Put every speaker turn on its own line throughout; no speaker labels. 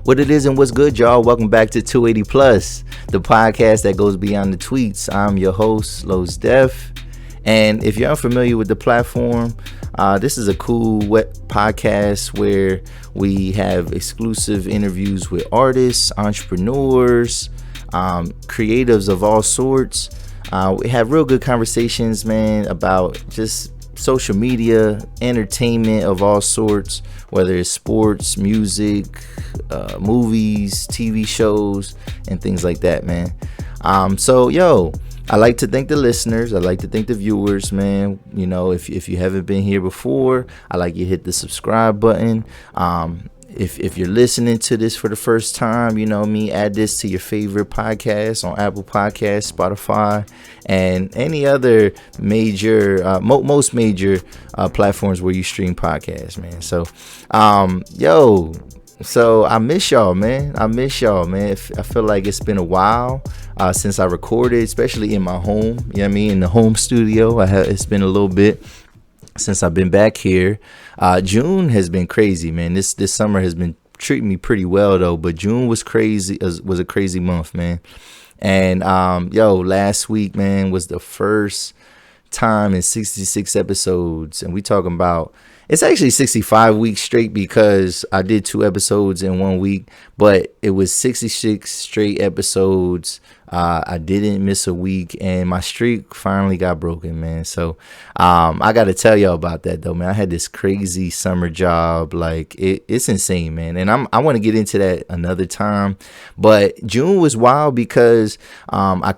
What it is and what's good, y'all? Welcome back to 280 the podcast that goes beyond the tweets. I'm your host, Los Def. And if you're unfamiliar with the platform, this is a cool podcast where we have exclusive interviews with artists, entrepreneurs, creatives of all sorts. We have real good conversations, man, about just social media, entertainment of all sorts, whether it's sports, music, movies, TV shows, and things like that, man. I like to thank the listeners. I like to thank the viewers, man. You know, if you haven't been here before, I like you hit the subscribe button. If you're listening to this for the first time, you know me, add this to your favorite podcast on Apple Podcasts, Spotify, and any other major, most major platforms where you stream podcasts, man. So, so I miss y'all, man. I feel like it's been a while since I recorded, especially in my home. You know what I mean? In the home studio. It's been a little bit since I've been back here. June has been crazy, man. This summer has been treating me pretty well though, but June was crazy. Was a crazy month, man. And last week, man, was the first time in 66 episodes, and we talking about, it's actually 65 weeks straight because I did 2 episodes in 1 week, but it was 66 straight episodes. I didn't miss a week, and my streak finally got broken, man. So I got to tell y'all about that, though, man. I had this crazy summer job. Like, it's insane, man. And I want to get into that another time. But June was wild because I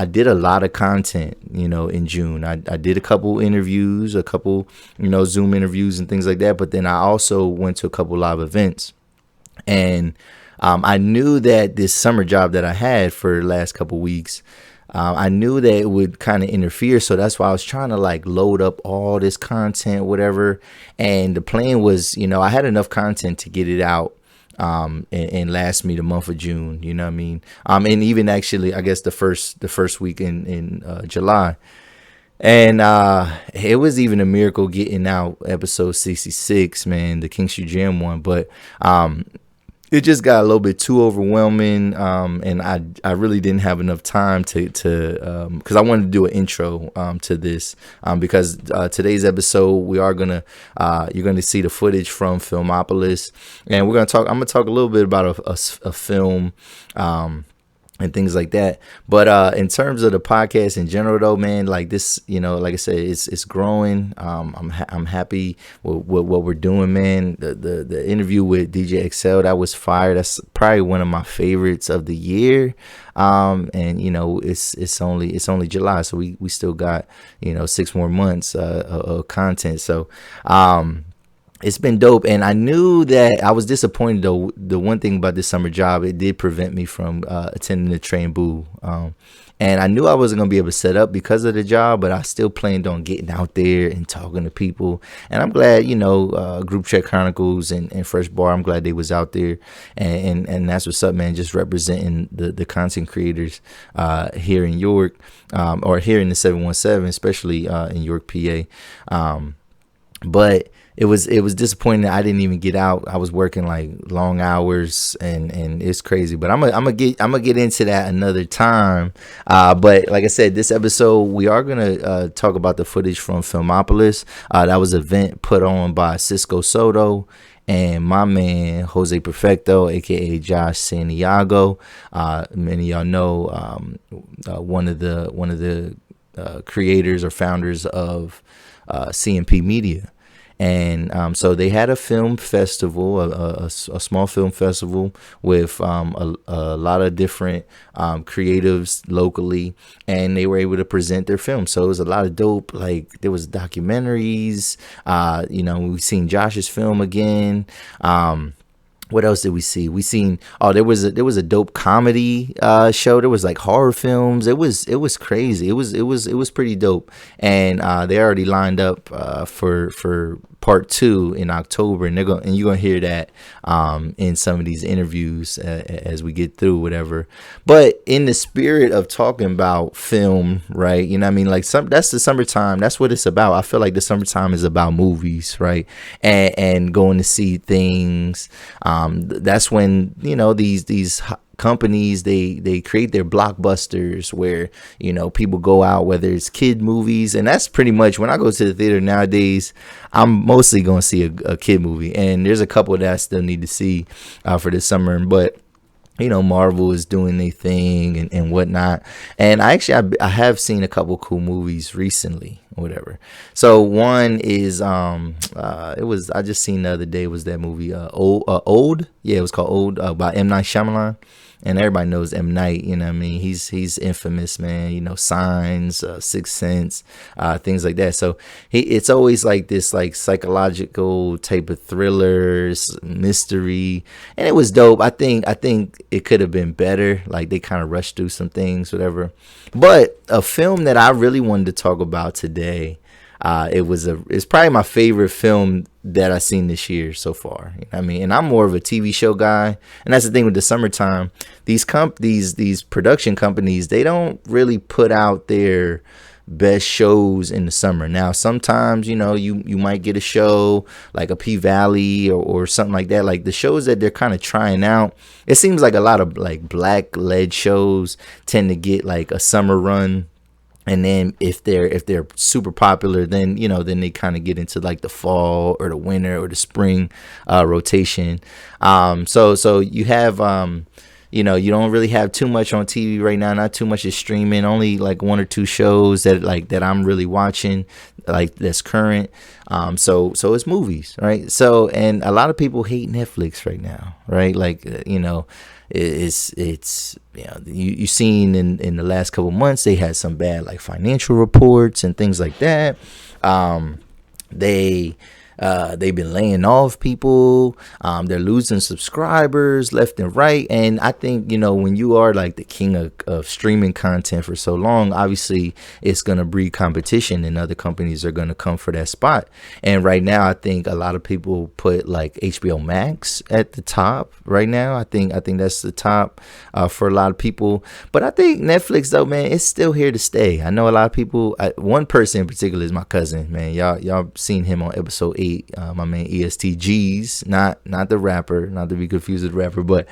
did a lot of content, you know, in June. I did a couple interviews, a couple, you know, Zoom interviews and things like that. But then I also went to a couple live events. And I knew that this summer job that I had for the last couple weeks, I knew that it would kind of interfere. So that's why I was trying to like load up all this content, whatever. And the plan was, you know, I had enough content to get it out and last me the month of June. You know what I mean? And even actually, I guess the first week in July. And it was even a miracle getting out episode 66, man, the King Street Jam one. But it just got a little bit too overwhelming, and I really didn't have enough time to because I wanted to do an intro to this, because today's episode you're gonna see the footage from Filmopolis, and I'm gonna talk a little bit about a film, and things like that. But in terms of the podcast in general, though, man, like this, you know, like I said, it's growing. I'm happy with what we're doing, man. The interview with DJ Excel, that was fire. That's probably one of my favorites of the year. And you know, it's only July, so we still got, you know, 6 more months of content. So it's been dope, and I knew that I was disappointed though. The one thing about this summer job, it did prevent me from attending the Train Boo, and I knew I wasn't gonna be able to set up because of the job, but I still planned on getting out there and talking to people. And I'm glad, you know, Group Chat Chronicles and Fresh Bar, I'm glad they was out there, and that's what's up, man. Just representing the content creators here in York, or here in the 717, especially in York, PA. But it was disappointing that I didn't even get out. I was working like long hours, and it's crazy. But I'm gonna get into that another time. But like I said, this episode we are gonna talk about the footage from Filmopolis. That was an event put on by Cisco Soto and my man Jose Perfecto, aka Josh Santiago. Many of y'all know one of the creators or founders of C&P Media. And so they had a film festival, a small film festival with a lot of different creatives locally, and they were able to present their film. So it was a lot of dope. Like, there was documentaries. You know, we've seen Josh's film again. What else did we see? There was a dope comedy show. There was like horror films. It was crazy. It was pretty dope. And they already lined up for part 2 in October, and you're gonna hear that in some of these interviews as we get through whatever. But in the spirit of talking about film, right? You know what I mean? Like that's the summertime. That's what it's about. I feel like the summertime is about movies, right? And going to see things. That's when, you know, these companies, they create their blockbusters where, you know, people go out, whether it's kid movies, and that's pretty much when I go to the theater nowadays, I'm mostly going to see a kid movie, and there's a couple that I still need to see for this summer. But you know, Marvel is doing their thing and whatnot. And I have seen a couple cool movies recently, or whatever. So one is I just seen the other day was that movie Old. Yeah, it was called Old by M.Night Shyamalan. And everybody knows M.Night, you know what I mean? He's infamous, man. You know, Signs, Sixth Sense, things like that. So it's always like this like psychological type of thrillers, mystery, and it was dope. I think it could have been better. Like they kind of rushed through some things, whatever. But a film that I really wanted to talk about today, it's probably my favorite film that I've seen this year so far. You know what I mean? And I'm more of a TV show guy, and that's the thing with the summertime. These production companies, they don't really put out their best shows in the summer. Now, sometimes, you know, you might get a show like a P-Valley or something like that. Like the shows that they're kind of trying out, it seems like a lot of like black-led shows tend to get like a summer run. And then if they're super popular, then, you know, then they kind of get into like the fall or the winter or the spring rotation. So you have, you know, you don't really have too much on TV right now. Not too much is streaming. Only like one or two shows that I'm really watching, like that's current. So it's movies, right? So, and a lot of people hate Netflix right now, right? Like, you know, it's you know, you seen in the last couple months they had some bad like financial reports and things like that. They've been laying off people. They're losing subscribers left and right. And I think, you know, when you are like the king of streaming content for so long, obviously it's going to breed competition and other companies are going to come for that spot. And right now, I think a lot of people put like HBO Max at the top right now. I think that's the top for a lot of people. But I think Netflix, though, man, it's still here to stay. I know a lot of people. One person in particular is my cousin, man. Y'all seen him on episode 8. My man ESTGs, not the rapper, not to be confused with the rapper, but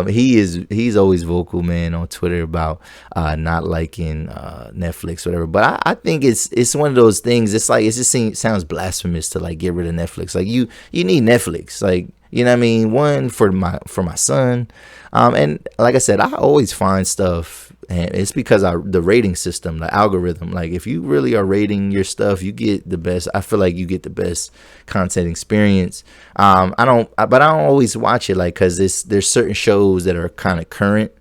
he's always vocal, man, on Twitter about not liking Netflix, whatever. But I think it's one of those things. It's like sounds blasphemous to like get rid of Netflix. Like you need Netflix, like, you know what I mean? One for my son, and like I said, I always find stuff. And it's because the rating system, the algorithm, like if you really are rating your stuff, you get the best. I feel like you get the best content experience. But I don't always watch it, like, cause there's certain shows that are kind of current.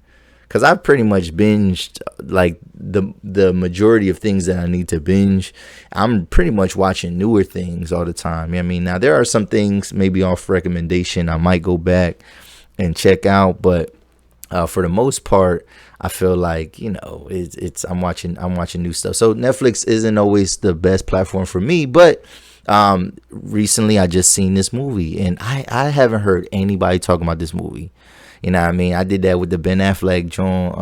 Cause I've pretty much binged like the majority of things that I need to binge. I'm pretty much watching newer things all the time. You know what I mean? Now there are some things maybe off recommendation I might go back and check out, but for the most part, I feel like, you know, I'm watching new stuff. So Netflix isn't always the best platform for me, but recently I just seen this movie and I haven't heard anybody talking about this movie. You know what I mean? I did that with the Ben Affleck joint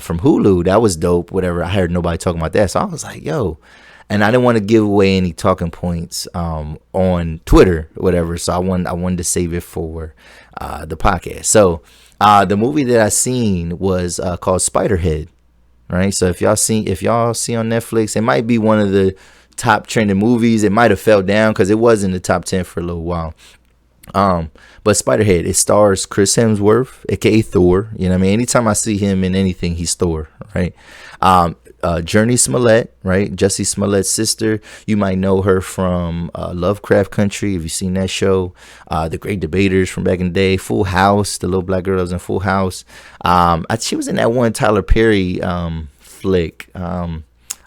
from Hulu. That was dope, whatever. I heard nobody talking about that. So I was like, yo. And I didn't want to give away any talking points on Twitter or whatever. So I wanted to save it for the podcast. So the movie that I seen was called Spiderhead. Right. So if y'all see on Netflix, it might be one of the top trending movies. It might have fell down because it was in the top 10 for a little while. But Spiderhead, it stars Chris Hemsworth, aka Thor. You know what I mean? Anytime I see him in anything, he's Thor, right? Journey Smollett, right? Jussie Smollett's sister. You might know her from Lovecraft Country, if you've seen that show. The Great Debaters from back in the day. Full House, the little black girl that was in Full House. She was in that one Tyler Perry all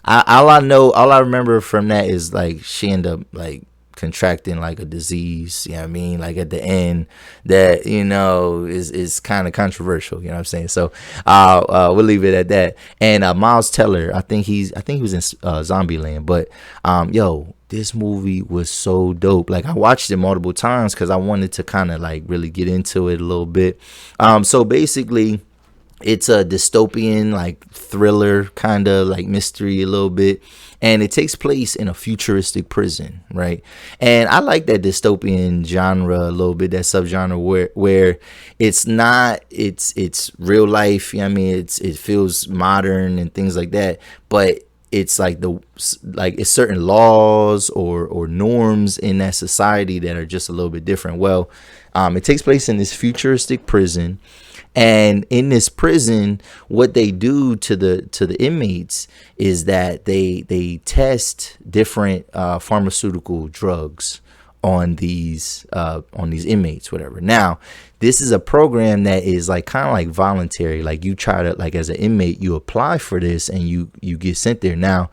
I remember from that is like she ended up like contracting like a disease, you know what I mean? Like at the end that, you know, is kind of controversial, you know what I'm saying? So we'll leave it at that. And Miles Teller, I think he was in Zombieland, but yo, this movie was so dope. Like I watched it multiple times because I wanted to kind of like really get into it a little bit. So basically it's a dystopian like thriller kind of like mystery a little bit, and it takes place in a futuristic prison, right? And I like that dystopian genre a little bit, that subgenre where it's not it's real life, you know what I mean? It feels modern and things like that, but it's like it's certain laws or norms in that society that are just a little bit different. Well, it takes place in this futuristic prison, and in this prison, what they do to the inmates is that they test different pharmaceutical drugs on these inmates, whatever. Now, this is a program that is like kind of like voluntary. Like you try to, like as an inmate, you apply for this and you get sent there. Now,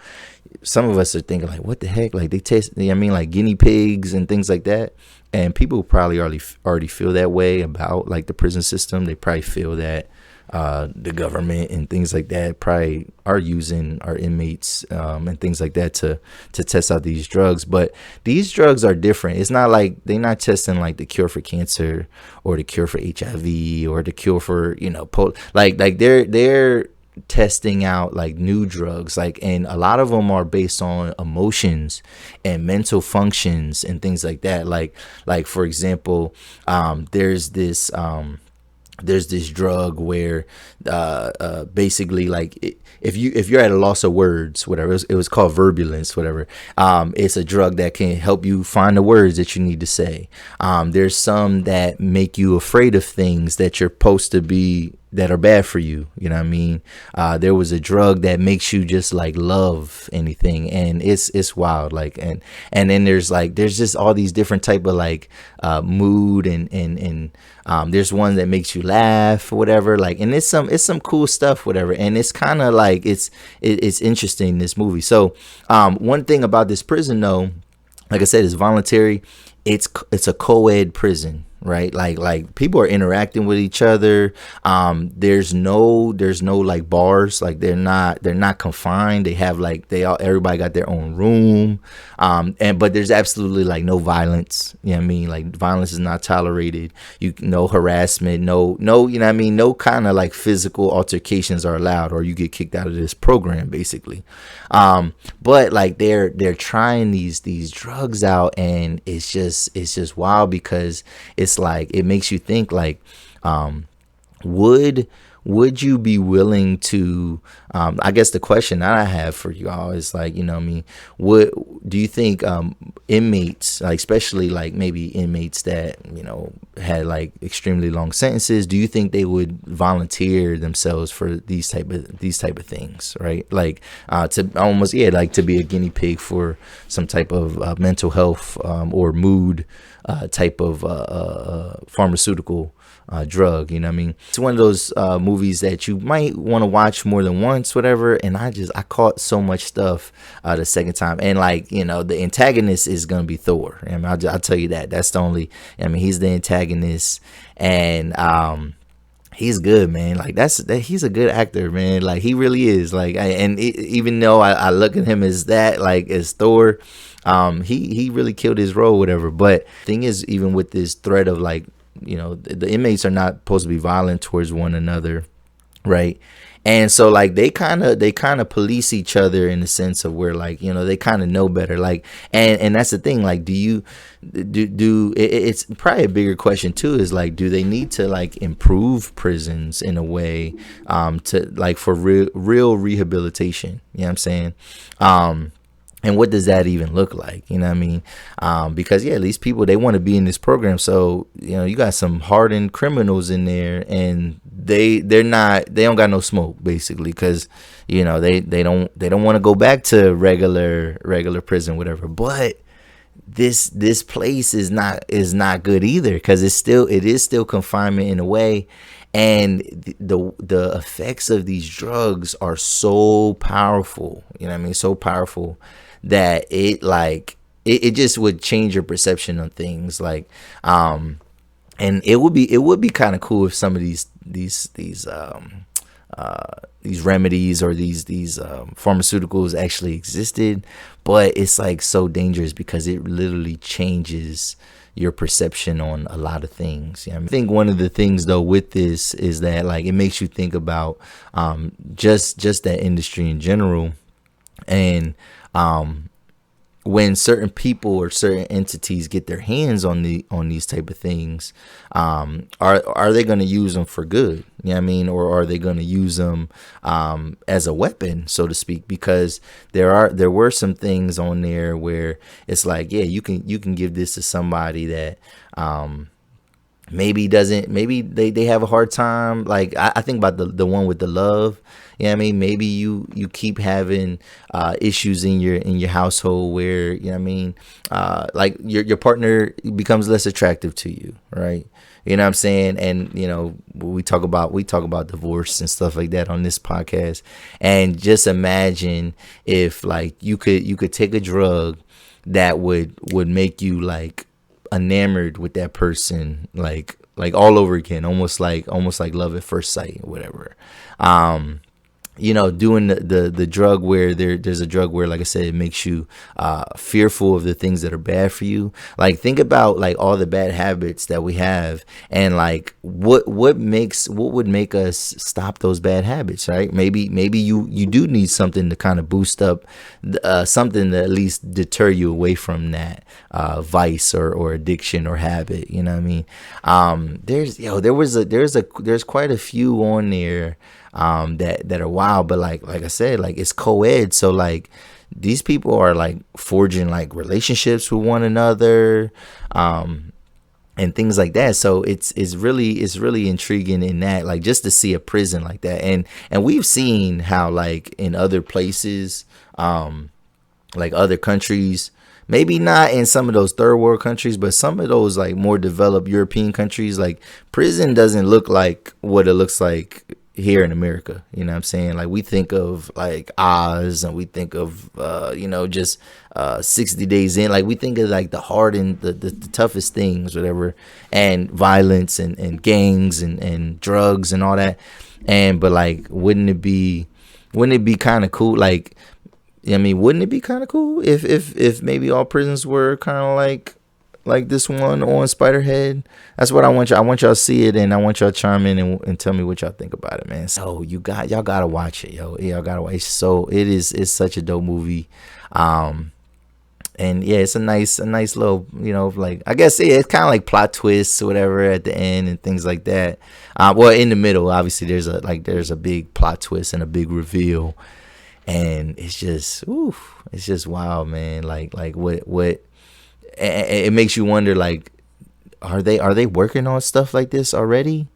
some of us are thinking like, what the heck? Like they test, I mean, like guinea pigs and things like that. And people probably already feel that way about like the prison system. They probably feel that the government and things like that probably are using our inmates and things like that to test out these drugs. But these drugs are different. It's not like they're not testing like the cure for cancer or the cure for HIV or the cure for, you know, like they're testing out like new drugs, like, and a lot of them are based on emotions and mental functions and things like that. Like for example, there's this drug where basically like if you're at a loss of words, whatever, it was called verbulence, whatever. It's a drug that can help you find the words that you need to say. There's some that make you afraid of things that you're supposed to be, that are bad for you, you know what I mean? There was a drug that makes you just like love anything, and it's wild. Like and then there's just all these different type of like mood and there's one that makes you laugh or whatever, like, and it's some cool stuff, whatever. And it's kind of like it's interesting, this movie. So one thing about this prison though, like I said, it's voluntary. It's a co-ed prison, right? Like people are interacting with each other. There's no like bars. Like they're not confined. They have like everybody got their own room. But there's absolutely like no violence. You know what I mean? Like violence is not tolerated. No harassment. No, you know what I mean? No kind of like physical altercations are allowed, or you get kicked out of this program basically. But like they're trying these drugs out, and it's just wild because it's like, it makes you think like, would you be willing to, I guess the question that I have for you all is like, you know what I mean, do you think inmates, like especially like maybe inmates that, you know, had like extremely long sentences, do you think they would volunteer themselves for these type of things, right? Like to almost, yeah, like to be a guinea pig for some type of mental health or mood type of pharmaceutical drug, you know what I mean? It's one of those movies that you might want to watch more than once, whatever. And I caught so much stuff the second time. And like, you know, the antagonist is gonna be Thor. I mean, I'll tell you that. That's the only, I mean, he's the antagonist, and he's good, man. Like he's a good actor, man. Like he really is. Like, even though I look at him as that, like as Thor, he really killed his role, whatever. But thing is, even with this threat of like, you know, the inmates are not supposed to be violent towards one another, right? And so like they kind of police each other in the sense of where, like, you know, they kind of know better, like, and that's the thing, like, it's probably a bigger question too, is like, do they need to like improve prisons in a way to like for real rehabilitation, you know what I'm saying? And what does that even look like? You know what I mean? Because yeah, these people, they want to be in this program. So, you know, you got some hardened criminals in there, and they don't got no smoke basically, because, you know, they don't want to go back to regular prison, whatever. But this place is not good either, because it is still confinement in a way. And the effects of these drugs are so powerful, you know what I mean? So powerful that it like it just would change your perception on things. Like, and it would be kind of cool if some of these remedies or these pharmaceuticals actually existed, but it's like so dangerous because it literally changes your perception on a lot of things. You know what I mean? I think one of the things though with this is that like it makes you think about just that industry in general, and when certain people or certain entities get their hands on these type of things, are they going to use them for good? You know what I mean? Or are they going to use them as a weapon, so to speak? Because there were some things on there where it's like, yeah, you can give this to somebody that maybe they have a hard time. Like I think about the one with the love. You know what I mean? Maybe you keep having issues in your household where, you know what I mean, like your partner becomes less attractive to you, right? You know what I'm saying? And you know, we talk about divorce and stuff like that on this podcast. And just imagine if like you could take a drug that would make you like enamored with that person, like all over again, almost like love at first sight or whatever. You know, doing the drug where there's a drug where, like I said, it makes you fearful of the things that are bad for you. Like think about like all the bad habits that we have, and like what would make us stop those bad habits, right? Maybe you do need something to kind of boost up something to at least deter you away from that vice or addiction or habit. You know what I mean? There's quite a few on there that are wild, but like I said, like it's co-ed, so like these people are like forging like relationships with one another, and things like that. So it's really intriguing in that, like just to see a prison like that, and we've seen how like in other places, like other countries, maybe not in some of those third world countries, but some of those like more developed European countries, like prison doesn't look like what it looks like here in America. You know what I'm saying? Like we think of like Oz, and we think of just 60 Days In. Like we think of like the hard and the toughest things, whatever, and violence and gangs and drugs and all that. But like wouldn't it be kind of cool, like, I mean, wouldn't it be kind of cool if maybe all prisons were kind of like this one on Spiderhead? That's what I want y'all. I want y'all to see it, and I want y'all to chime in and tell me what y'all think about it, man. So y'all gotta watch it, yo. Y'all gotta watch. It's such a dope movie. And yeah, it's a nice little, like, I guess, yeah, it's kind of like plot twists or whatever at the end and things like that. Well, in the middle, obviously there's a big plot twist and a big reveal. And it's just wild, man. Like what it makes you wonder, like, are they working on stuff like this already?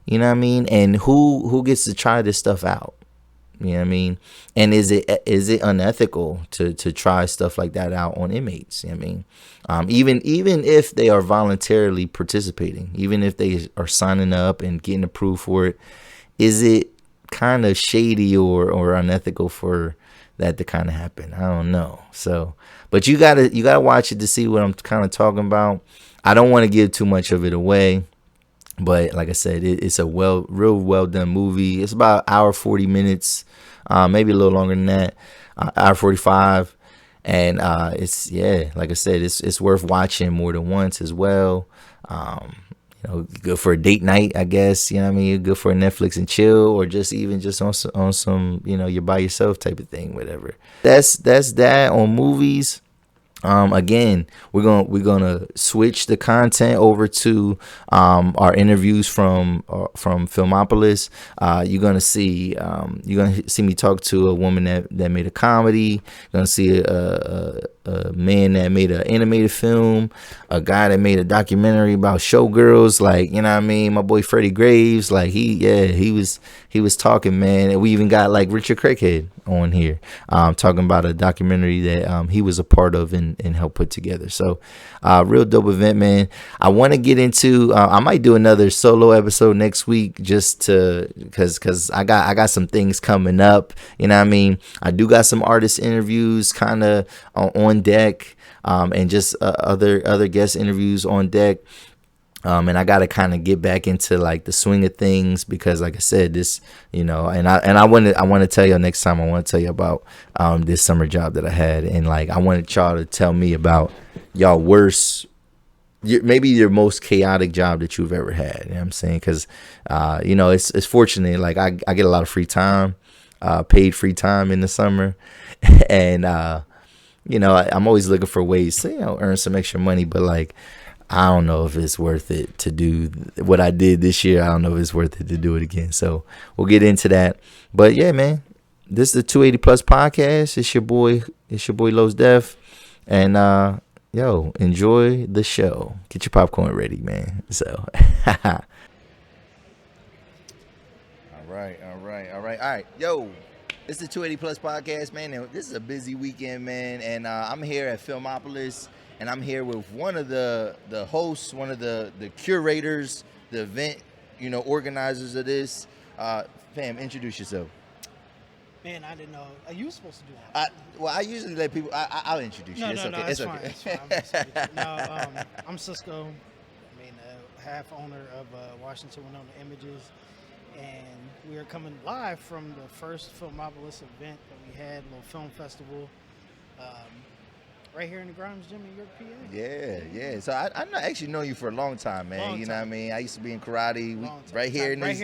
You know what I mean? And who gets to try this stuff out? You know what I mean? And is it unethical to try stuff like that out on inmates? You know what I mean? Even if they are voluntarily participating, even if they are signing up and getting approved for it, is it kind of shady or unethical for that to kind of happen? I don't know. So, but you gotta watch it to see what I'm kind of talking about. I don't want to give too much of it away, but like I said, it's a real well done movie. It's about hour 40 minutes, maybe a little longer than that, hour 45, and it's, yeah, like I said, it's worth watching more than once as well. Good for a date night, I guess. You know what I mean? Good for a Netflix and chill, or just on some, you're by yourself type of thing, whatever. That's that on movies. Again, we're gonna switch the content over to our interviews from Filmopolis. You're gonna see me talk to a woman that made a comedy. You're gonna see a man that made an animated film, a guy that made a documentary about showgirls, like, you know what I mean, my boy Freddie Graves, like he was talking, man. And we even got like Richard Craighead on here, talking about a documentary that he was a part of and helped put together. So real dope event, man. I want to get into I might do another solo episode next week, just to because I got some things coming up, you know what I mean. I do got some artist interviews kind of on deck. and just other guest interviews on deck. And I got to kind of get back into like the swing of things because, like I said, this, and I want to tell you next time. I want to tell you about this summer job that I had, and like I wanted y'all to tell me about y'all worst, maybe your most chaotic job that you've ever had. You know what I'm saying? Because it's fortunate. Like I get a lot of free time, paid free time in the summer, and I'm always looking for ways to earn some extra money, but like. I don't know if it's worth it to do what I did this year. I don't know if it's worth it to do it again. So we'll get into that. But yeah, man, this is the 280 Plus podcast. It's your boy Lowe's Def. And enjoy the show. Get your popcorn ready, man. So all right. Yo, this is the 280 Plus podcast, man. And this is a busy weekend, man. And I'm here at Filmopolis. And I'm here with one of the hosts, one of the curators, the event, organizers of this. Fam, introduce yourself.
Man, I didn't know. Are you supposed to do that?
I usually let people. I'll introduce you.
It's fine. It's fine. I'm Cisco. Half owner of Washington Winnona Images, and we are coming live from the first Filmopolis event that we had, a little film festival. Right here in the Grimes Gym in York, PA.
Yeah. So I actually know you for a long time, man. You know what I mean? I used to be in karate right here in this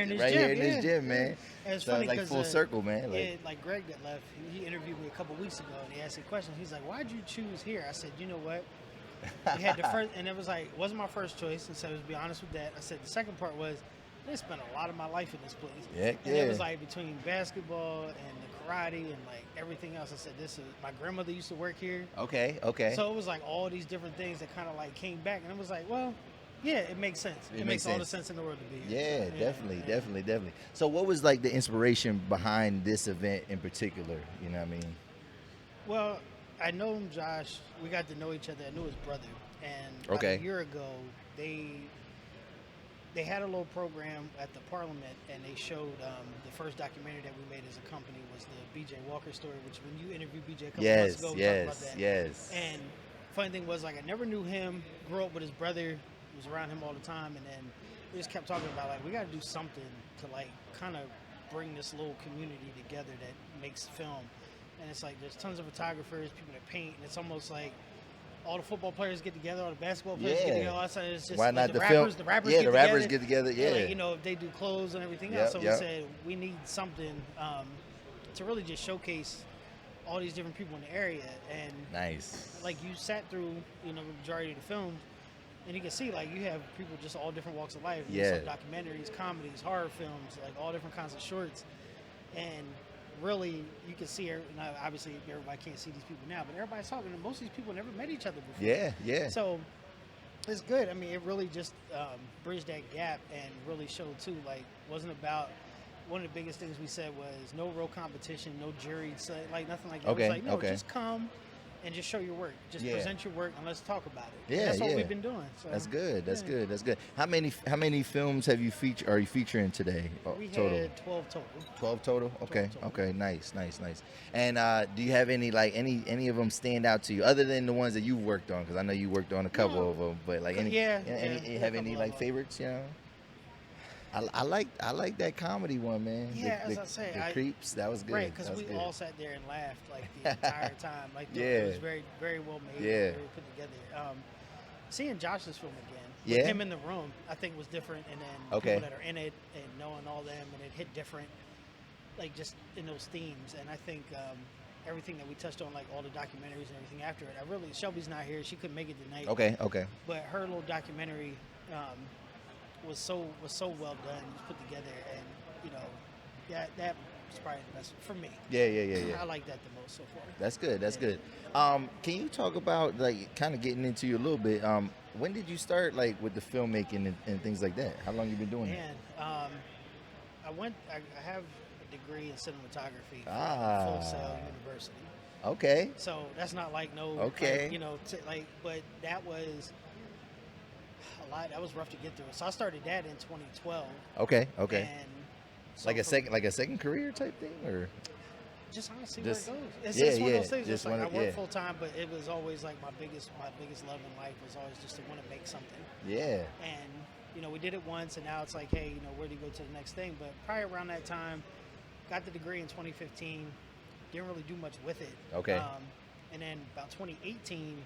gym, man.
And it's
so
funny
it's like full circle, man.
Like Greg that left, he interviewed me a couple weeks ago, and he asked me a question. He's like, "Why'd you choose here?" I said, "You know what? We had the first, and it was like wasn't my first choice." And so to be honest with that, I said the second part was I spent a lot of my life in this place. And it was like between basketball and the karate and like everything else. I said, my grandmother used to work here.
Okay.
So it was like all these different things that kind of like came back, and it was like, well, yeah, it makes sense. It makes all the sense in the world to be
here. Yeah, definitely. So what was like the inspiration behind this event in particular? You know what I mean?
Well, I know him, Josh. We got to know each other. I knew his brother. And about a year ago, they had a little program at the Parliament, and they showed the first documentary that we made as a company was the B.J. Walker story, which when you interviewed B.J. a couple months ago, we talked about that.
Yes.
And funny thing was, like, I never knew him, grew up with his brother, was around him all the time, and then we just kept talking about, like, we got to do something to, like, kind of bring this little community together that makes film. And it's like there's tons of photographers, people that paint, and it's almost like all the football players get together, all the basketball players get together. All that stuff. It's just
why not
like the rappers
get together. Yeah,
like, if they do clothes and everything else. So we said we need something to really just showcase all these different people in the area. And
nice.
Like you sat through, the majority of the films, and you can see like you have people just all different walks of life.
Yeah.
Some documentaries, comedies, horror films, like all different kinds of shorts, and really, you can see, obviously everybody can't see these people now, but everybody's talking, and most of these people never met each other before.
Yeah.
So it's good. I mean, it really just bridged that gap and really showed too, like, wasn't about, one of the biggest things we said was no real competition, no jury, like nothing like that.
Okay.
It was like, no, just come and just show your work. Just present your work and let's talk about it.
Yeah,
and that's what we've been doing. So,
that's good. That's good. How many films are you featuring today?
We
total?
had 12 total.
12 total? Okay.
12 total.
Okay. Nice. And do you have any of them stand out to you other than the ones that you worked on? Because I know you worked on a couple of them, but like any like favorites? I like that comedy one, man.
Yeah, as I say,
the Creeps, that was good.
Right, because we all sat there and laughed like the entire time. Like, it was very, very well made.
Yeah,
very put together. Seeing Josh's film again, with him in the room, I think was different, and then people that are in it and knowing all them, and it hit different, like just in those themes. And I think everything that we touched on, like all the documentaries and everything after it, Shelby's not here; she couldn't make it tonight.
Okay.
But her little documentary. Was so well done, put together, and that was probably the best for me.
Yeah.
I like that the most so far.
That's good. Can you talk about like kind of getting into you a little bit? When did you start like with the filmmaking and things like that? How long you been doing that?
I have a degree in cinematography from Full Sail University.
Okay.
So that's not like but that was. That was rough to get through. So I started that in 2012.
Okay.
And so
like a second career type thing, or
just honestly
Just-
where it goes. It's
yeah,
just one of
yeah,
those things.
just
It's like I
wanna-
work
yeah.
full time, but it was always like my biggest love in life was always just to want to make something.
Yeah.
And you know, we did it once, and now it's like, hey, you know, where do you go to the next thing? But probably around that time, got the degree in 2015. Didn't really do much with it.
Okay.
And then about 2018,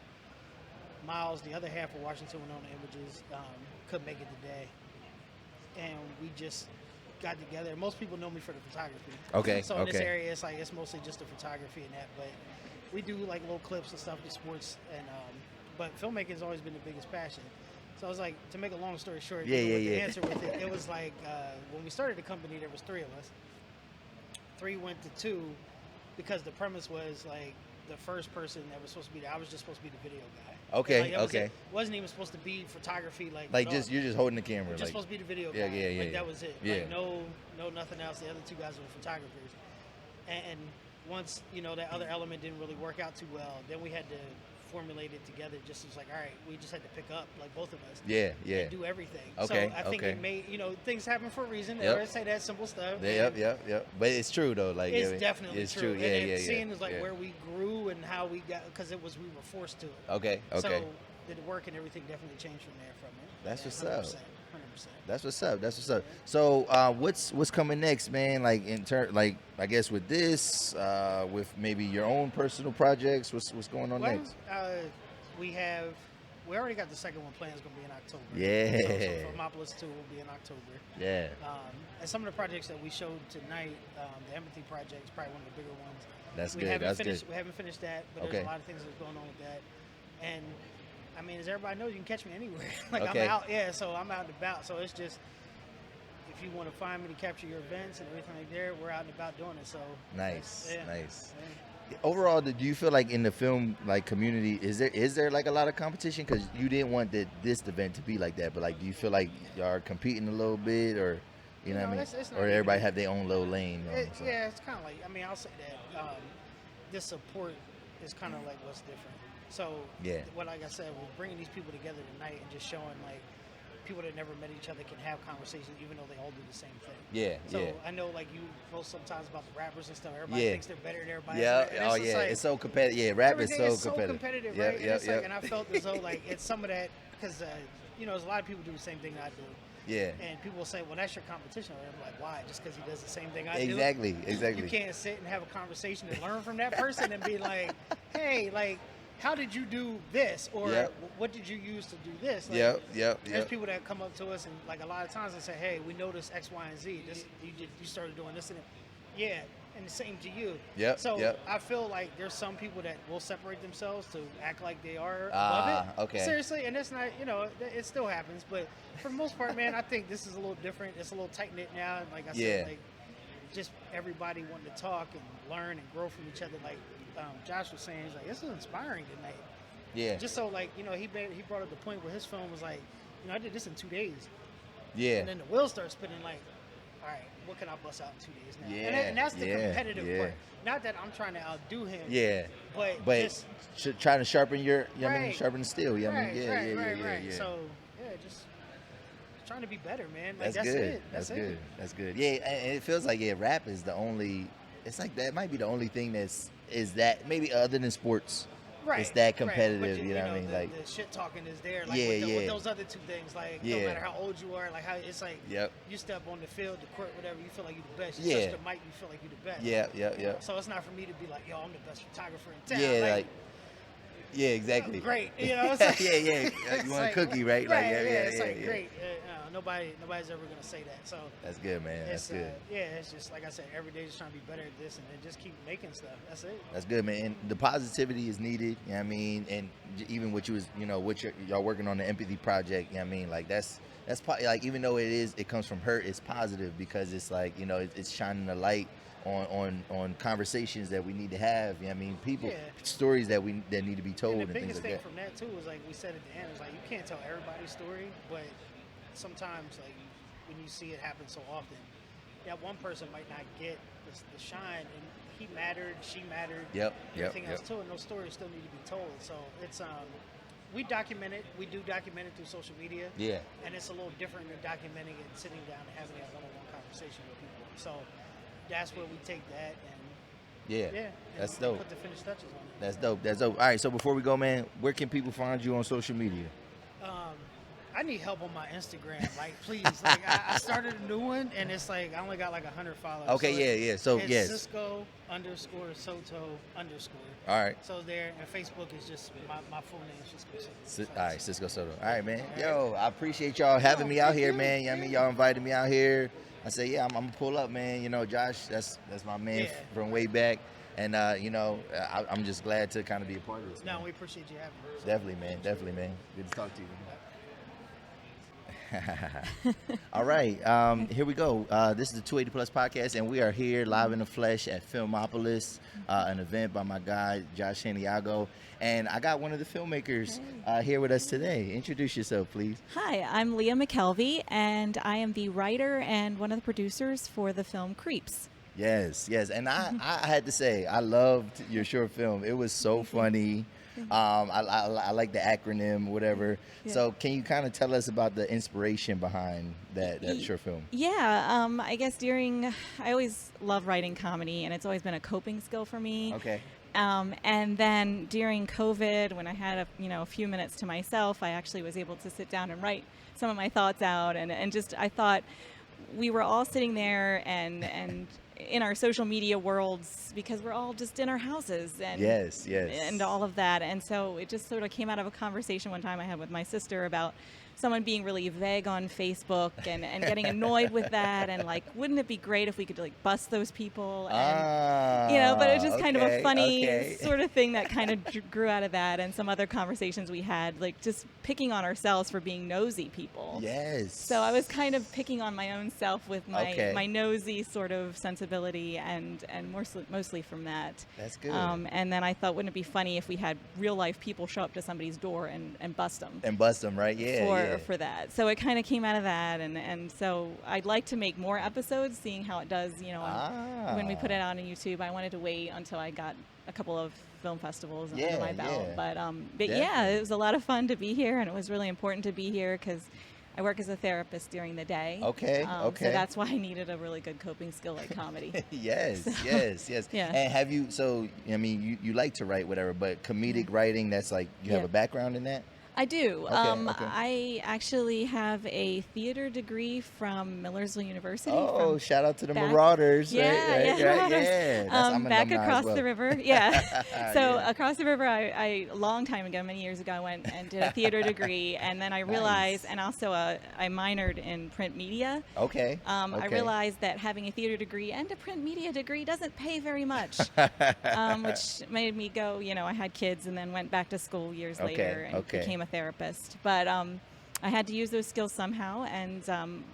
Miles, the other half of Washington Winnona Images, couldn't make it today, and we just got together. Most people know me for the photography.
Okay.
So in this
okay.
area, it's mostly just the photography and that. But we do like little clips and stuff, the sports, and but filmmaking has always been the biggest passion. So I was like, to make a long story short,
Yeah,
you know,
yeah,
with
yeah.
the answer with it, it was like when we started the company, there was 3 of us. 3 went to 2 because the premise was like the first person that was supposed to be there, I was just supposed to be the video guy.
Okay,
Like, that was
okay.
it. Wasn't even supposed to be photography like
Like
at
just
all.
you're just holding the camera.
Just
Like,
supposed to be the video
Yeah,
guy.
yeah, yeah,
Like
yeah.
that was it.
Yeah.
Like no nothing else. The other 2 guys were photographers. And once, you know, that other element didn't really work out too well, then we had to formulate it together. Just as like, all right, we just had to pick up, like both of us.
yeah, yeah.
And do everything.
Okay,
So I think
okay.
it made, you know, things happen for a reason.
Yep.
I say that simple stuff.
Yep, yep, yep. But it's true though. Like
It's
yeah,
definitely
it's
true.
Yeah,
And
yeah,
seeing
yeah.
is like
yeah.
where we grew and how we got, because we were forced to it.
Okay, okay.
So the work and everything definitely changed from there.
That's what's
100%,
up.
100%.
That's what's up. That's what's up. So, what's coming next, man? Like in turn, like I guess with this, with maybe your own personal projects. What's going on
Well,
next?
we already got the second one planned. It's going to be in October.
Yeah.
So Filmopolis 2 will be in October.
Yeah.
And some of the projects that we showed tonight, the Empathy Project is probably one of the bigger ones.
That's
we
good.
Haven't
That's
finished,
good.
We haven't finished that, but
Okay.
there's a lot of things that's going on with that. And I mean, as everybody knows, you can catch me anywhere. Like
Okay.
I'm out, yeah. So I'm out and about. So it's just, if you want to find me to capture your events and everything like there, we're out and about doing it. So
Nice,
yeah.
nice.
Yeah.
Overall, do you feel like in the film like community, is there like a lot of competition? Because you didn't want this event to be like that, but like, do you feel like y'all are competing a little bit, or you know what I mean,
it's not
or everybody
even-
have their own little lane? You know, so.
Yeah, it's kind of like, I mean, I'll say that this support is kind of like what's different. So,
Yeah.
what, like I said, we're bringing these people together tonight and just showing like people that never met each other can have conversations even though they all do the same thing.
Yeah,
So
yeah.
I know like you post sometimes about the rappers and stuff. Everybody
Yeah.
thinks they're better than everybody
Yeah.
else. And
Oh
it's just
yeah.
like,
It's so competitive. Yeah. Rap is
everything
so
is
competitive.
right?
Yeah.
And it's like, and I felt as though like it's some of that because you know, there's a lot of people do the same thing I do.
Yeah.
And people will say, well, that's your competition. And I'm like, why? Just because he does the same thing I do?
Exactly. Exactly.
You can't sit and have a conversation and learn from that person and be like, hey, like, how did you do this? Or
Yep.
what did you use to do this? Like,
Yep.
There's people that come up to us and like a lot of times they say, hey, we noticed X, Y, and Z. This, you started doing this and that. Yeah, and the same to you.
Yep,
So
yep.
I feel like there's some people that will separate themselves to act like they are above it.
Okay.
Seriously, and it's not, you know, it still happens. But for the most part, man, I think this is a little different. It's a little tight-knit now. And like I
Yeah.
said, like just everybody wanting to talk and learn and grow from each other. Like Josh was saying, he's like, this is inspiring tonight.
Yeah.
Just so like, you know, he brought up the point where his film was like, you know, I did this in 2 days.
Yeah.
And then the wheels start spinning like, all right, what can I bust out in 2 days now?
Yeah,
And that's the
yeah,
competitive
yeah.
part. Not that I'm trying to outdo him.
Yeah.
But just,
trying to sharpen your, you know what I mean,
Right.
sharpen the steel. Yeah. I
right,
mean, yeah,
right,
yeah,
right,
yeah,
right.
yeah.
So yeah, just trying to be better, man. Like
That's
that's
good.
it.
That's
it.
good. That's good. Yeah, and it feels like rap is the only. It's like that might be the only thing is that maybe other than sports.
Right.
It's that
right.
competitive.
But
You know what I mean? Like.
the shit talking is there. Like
Yeah,
with,
yeah.
with those other 2 things, like no
Yeah.
matter how old you are, like how it's like
Yep.
you step on the field, the court, whatever, you feel like you're the best. You
Yeah.
touch the mic, you feel like you're the best.
Yeah.
So it's not for me to be like, yo, I'm the best photographer in town.
Yeah, like. Yeah, exactly.
Great, you know. It's like,
yeah. You
it's
want a
like,
cookie, right? Like, yeah.
It's like
yeah.
great. Nobody's ever gonna say that. So
That's good, man. That's
it's
good.
it's just like I said, every day just trying to be better at this and then just keep making stuff. That's it.
That's good, man. And the positivity is needed. You know what I mean? And even what you was, you know, what y'all working on the empathy project. You know what I mean? Like that's like, even though it comes from hurt, it's positive because it's like, you know, it's shining a light on conversations that we need to have. You know what I mean? People,
Yeah.
stories that need to be told
And
and
the
things
biggest
like
thing
that.
from that too was like we said at the end, is like you can't tell everybody's story, but sometimes like when you see it happen so often, that one person might not get the shine, and he mattered, she mattered, everything else too, and those stories still need to be told. So it's we do document it through social media.
Yeah.
And it's a little different than documenting it and sitting down and having that one-on-one conversation with people. So that's where we take that and
Yeah.
Yeah.
That's
and
dope.
Put the finished touches on it.
That's dope. That's dope. All right. So before we go, man, where can people find you on social media?
I need help on my Instagram. Like, please. Like, I started a new one, and it's like I only got like 100 followers.
Okay.
So
Yeah. So
it's
yes.
Cisco _Soto _.
All right.
So there, and Facebook is just my full name, Cisco Soto.
All right, Cisco Soto. All right, man. Yo, I appreciate y'all having me out here, man. You know what I mean, y'all invited me out here. I say, yeah, I'm gonna pull up, man. You know, Josh, that's my man from way back. And you know, I'm just glad to kind of be a part of this.
No, we appreciate you having us.
Definitely, man. Definitely, man. Good to talk to you. All right, here we go. This is the 280 Plus podcast, and we are here live in the flesh at Filmopolis, an event by my guy Josh Santiago, and I got one of the filmmakers here with us today. Introduce yourself, please.
Hi, I'm Leah McKelvey, and I am the writer and one of the producers for the film C.R.E.E.P.S.
Yes, and I had to say, I loved your short film. It was so funny. I like the acronym, whatever.
Yeah.
So can you kind of tell us about the inspiration behind that short film?
Yeah, I guess I always love writing comedy, and it's always been a coping skill for me.
Okay.
And then during COVID, when I had a few minutes to myself, I actually was able to sit down and write some of my thoughts out, and just I thought we were all sitting there and in our social media worlds because we're all just in our houses and
yes
and all of that, and so it just sort of came out of a conversation one time I had with my sister about someone being really vague on Facebook and getting annoyed with that, and like, wouldn't it be great if we could like bust those people, and but it was just kind of a funny sort of thing that kind of grew out of that, and some other conversations we had, like just picking on ourselves for being nosy people.
Yes.
So I was kind of picking on my own self with my nosy sort of sensibility, and mostly from that.
That's good.
And then I thought, wouldn't it be funny if we had real life people show up to somebody's door and bust them?
And bust them, right? Yeah.
For that. So it kind of came out of that, and so I'd like to make more episodes, seeing how it does, when we put it out on YouTube. I wanted to wait until I got a couple of film festivals under my belt. But yeah, it was a lot of fun to be here, and it was really important to be here because I work as a therapist during the day.
Okay.
So that's why I needed a really good coping skill like comedy.
Yes.
Yeah.
And have you, so, I mean, you like to write whatever, but comedic writing, that's like, you have a background in that?
I do.
Okay.
I actually have a theater degree from Millersville University.
Oh, shout out to the Marauders.
Yeah.
I'm
back across the river. Yeah. So
Yeah.
across the river, I a long time ago, many years ago, I went and did a theater degree, and then I realized, and also I minored in print media.
Okay.
I realized that having a theater degree and a print media degree doesn't pay very much, which made me go, I had kids and then went back to school years later and became a therapist. But I had to use those skills somehow, and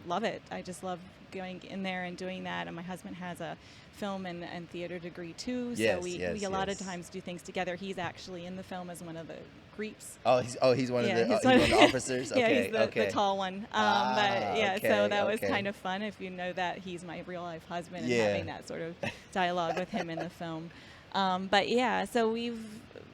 love it. I just love going in there and doing that. And my husband has a film and theater degree too, so we a lot of times do things together. He's actually in the film as one of the creeps.
He's one of the officers. Okay,
yeah, he's the tall one. But yeah, so that was kind of fun. If you know that he's my real life husband, and having that sort of dialogue with him in the film. But yeah, so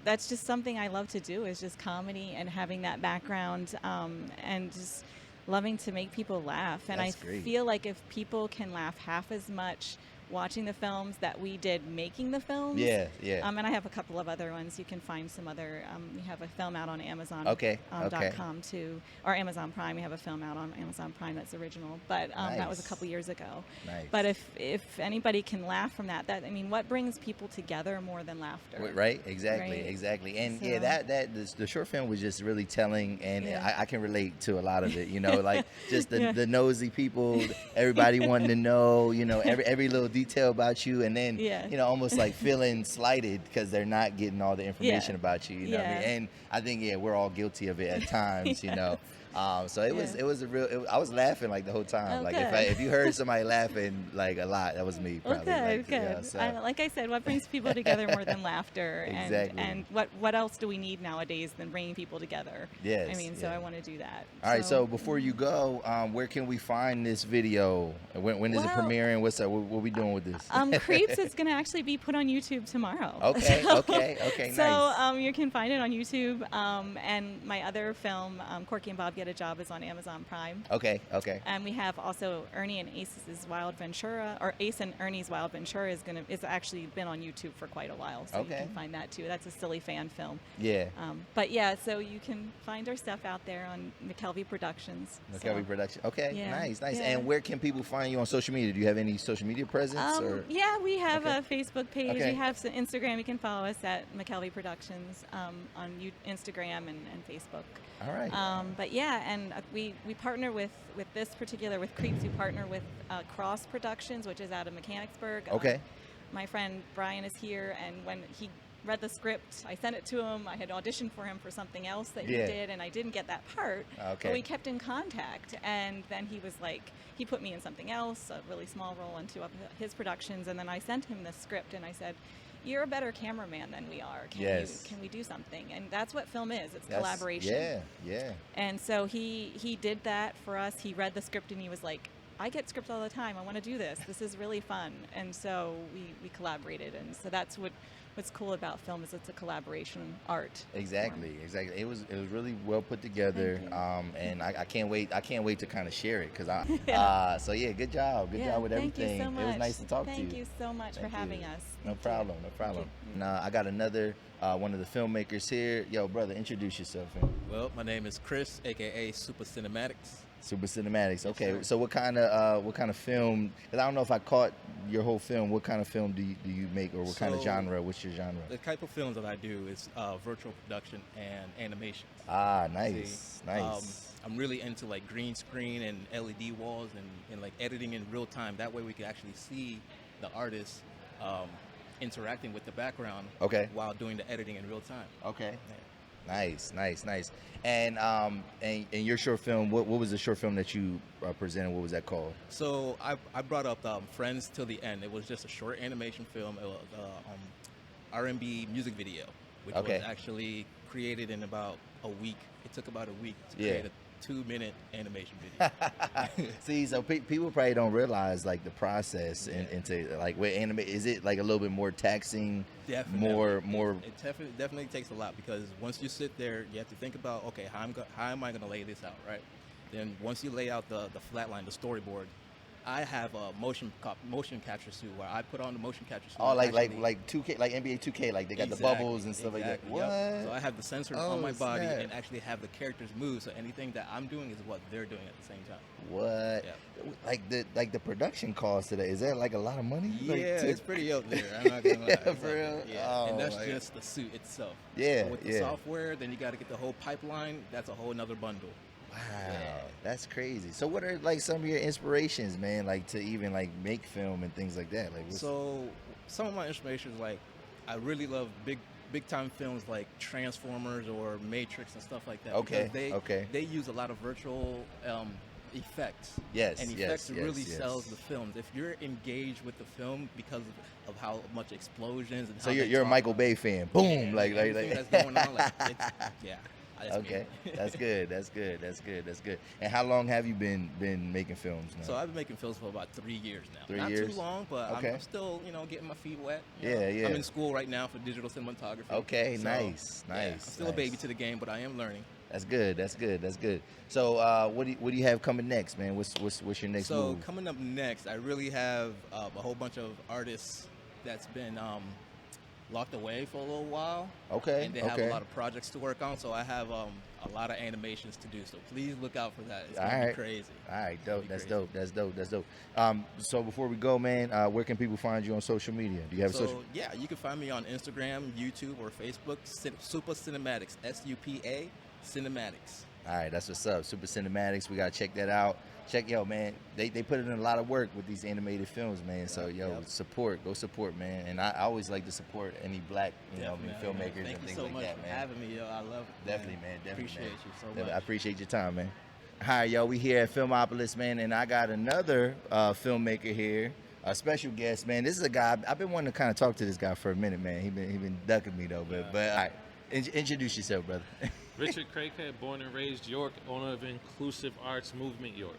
that's just something I love to do, is just comedy and having that background, and just loving to make people laugh. And I feel like if people can laugh half as much watching the films that we did making the films. And I have a couple of other ones. You can find some other, we have a film out on Amazon .com too, or Amazon Prime. We have a film out on Amazon Prime that's original, but that was a couple years ago.
Nice.
But if anybody can laugh from that, I mean, what brings people together more than laughter?
Right, exactly. And
so,
the short film was just really telling, and I can relate to a lot of it, like just the nosy people, everybody wanting to know, every little detail about you, and then almost like feeling slighted because they're not getting all the information about you. You know what I mean? And I think we're all guilty of it at times. So it was a real. I was laughing like the whole time. Like if you heard somebody laughing like a lot, that was me probably.
Good. Like I said, what brings people together more than laughter?
Exactly.
And what else do we need nowadays than bringing people together?
Yes.
I mean, so I want to do that.
All right. So before you go, where can we find this video? When is it premiering? What's up? What are we doing with this?
C.R.E.E.P.S is going to actually be put on YouTube tomorrow.
Okay.
So
nice.
You can find it on YouTube. And my other film, Corky and Bob Get Get a Job is on Amazon Prime.
Okay.
And we have also Ernie and Ace's Wild Ventura, or Ace and Ernie's Wild Ventura is actually been on YouTube for quite a while, so you can find that too. That's a silly fan film.
Yeah.
But yeah, so you can find our stuff out there on McKelvey Productions.
McKelvey Productions. Okay.
Yeah.
Nice.
Yeah.
And where can people find you on social media? Do you have any social media presence?
Yeah, we have a Facebook page.
Okay.
We have some Instagram. You can follow us at McKelvey Productions on Instagram and Facebook.
All right.
But yeah, and we partner with this particular, with C.R.E.E.P.S, we partner with Cross Productions, which is out of Mechanicsburg.
Okay.
My friend Brian is here, and when he read the script, I sent it to him. I had auditioned for him for something else that he did, and I didn't get that part.
Okay.
But we kept in contact, and then he was like, he put me in something else, a really small role in two of his productions, and then I sent him the script, and I said, "You're a better cameraman than we are. Can we do something?" And that's what film is. It's collaboration.
Yeah.
And so he did that for us. He read the script and he was like, "I get scripts all the time. I want to do this. This is really fun." And so we collaborated. And so that's what's cool about film, is it's a collaboration art.
Exactly. It was really well put together, and I can't wait to kind of share it, because so yeah, good job with everything.
Thank you so much.
It was nice to talk to you.
Thank you so much for having us.
No problem. And I got another one of the filmmakers here. Yo, brother, introduce yourself. Man.
Well, my name is Chris, aka Supa Cinematics.
Supa Cinematics. Okay,
Yes,
so what kind of film? Because I don't know if I caught your whole film. What kind of film do you make, or what kind of genre? What's your genre?
The type of films that I do is virtual production and animation.
Ah, nice, nice.
I'm really into like green screen and LED walls and like editing in real time. That way we can actually see the artist interacting with the background.
Okay.
While doing the editing in real time.
Okay.
Yeah.
Nice. And your short film, what was the short film that you presented? What was that called?
So I brought up Friends Till the End. It was just a short animation film. It was R&B music video, which was actually created in about a week. It took about a week to create a 2-minute animation video.
See, so people probably don't realize like the process into like with anime. Is it like a little bit more taxing?
Definitely.
More.
It definitely takes a lot, because once you sit there, you have to think about, okay, how am I going to lay this out, right? Then once you lay out the flat line, the storyboard, I have a motion capture suit where I put on the motion capture suit.
Oh, like 2K, like NBA 2K, like they got the bubbles and stuff like that. What?
Yep. So I have the sensors on my body
snap.
and actually have the characters move. So anything that I'm doing is what they're doing at the same time.
What?
Yeah.
Like the production cost today, is that like a lot of money?
Yeah,
like,
it's pretty up there. I'm not gonna lie.
For real?
Yeah,
Oh,
and that's
my
just the suit itself.
Yeah,
So with the software, then you got to get the whole pipeline. That's a whole another bundle.
Wow, that's crazy. So what are like some of your inspirations, man, like to even like make film and things like that? Like,
so some of my inspirations, like I really love big time films like Transformers or Matrix and stuff like that.
Okay.
Because they use a lot of virtual effects.
Yes.
And effects really sells the films. If you're engaged with the film because of how much explosions and
so
how
you're a Michael Bay fan. Boom. Like
that's going on. Like
okay, that's good. And how long have you been making films now?
So I've been making films for about 3 years now.
3
Not
years?
too long, but
Okay.
I'm still, getting my feet wet.
Yeah.
I'm in school right now for digital cinematography.
Okay,
So,
nice.
I'm still a baby to the game, but I am learning.
That's good. So what do you have coming next, man? What's your next move?
So coming up next, I really have a whole bunch of artists that's been locked away for a little while.
Okay.
And they have a lot of projects to work on, so I have a lot of animations to do. So please look out for that. It's gonna be crazy.
All right, dope. That's dope. So before we go, man, where can people find you on social media? Do you have social?
Yeah, you can find me on Instagram, YouTube, or Facebook. Supa Cinematics, SUPA Cinematics.
All right, that's what's up. Supa Cinematics. We gotta check that out. Man. They put in a lot of work with these animated films, man. So go support, man. And I always like to support any black, filmmakers and things like that, man. Thank you so much for
having me, yo. I love it.
Definitely, man.
Appreciate you so much.
I appreciate your time, man. Hi, yo. We here at Filmopolis, man, and I got another filmmaker here. A special guest, man. This is a guy I've been wanting to kind of talk to this guy for a minute, man. He been ducking me though, but all right. Introduce yourself, brother.
Richard Craighead, born and raised York, owner of Inclusive Arts Movement York.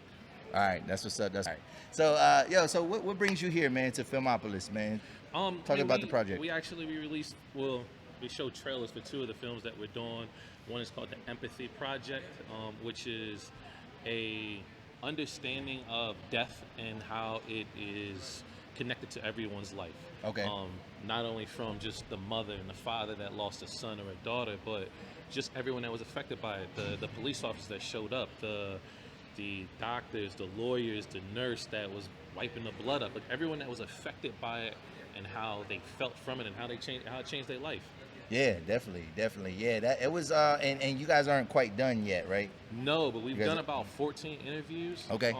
All right, that's what's up. That's all right. So, so what brings you here, man, to Filmopolis, man? Talk about the project.
We released, we showed trailers for 2 of the films that we're doing. One is called the Empathy Project, which is a understanding of death and how it is connected to everyone's life.
Okay.
Not only from just the mother and the father that lost a son or a daughter, but just everyone that was affected by it. The police officers that showed up, the doctors, the lawyers, the nurse that was wiping the blood up, like everyone that was affected by it and how they felt from it and how it changed their life.
Yeah, definitely. Yeah, that it was. And you guys aren't quite done yet, right?
No, but we've done about 14 interviews.
Okay.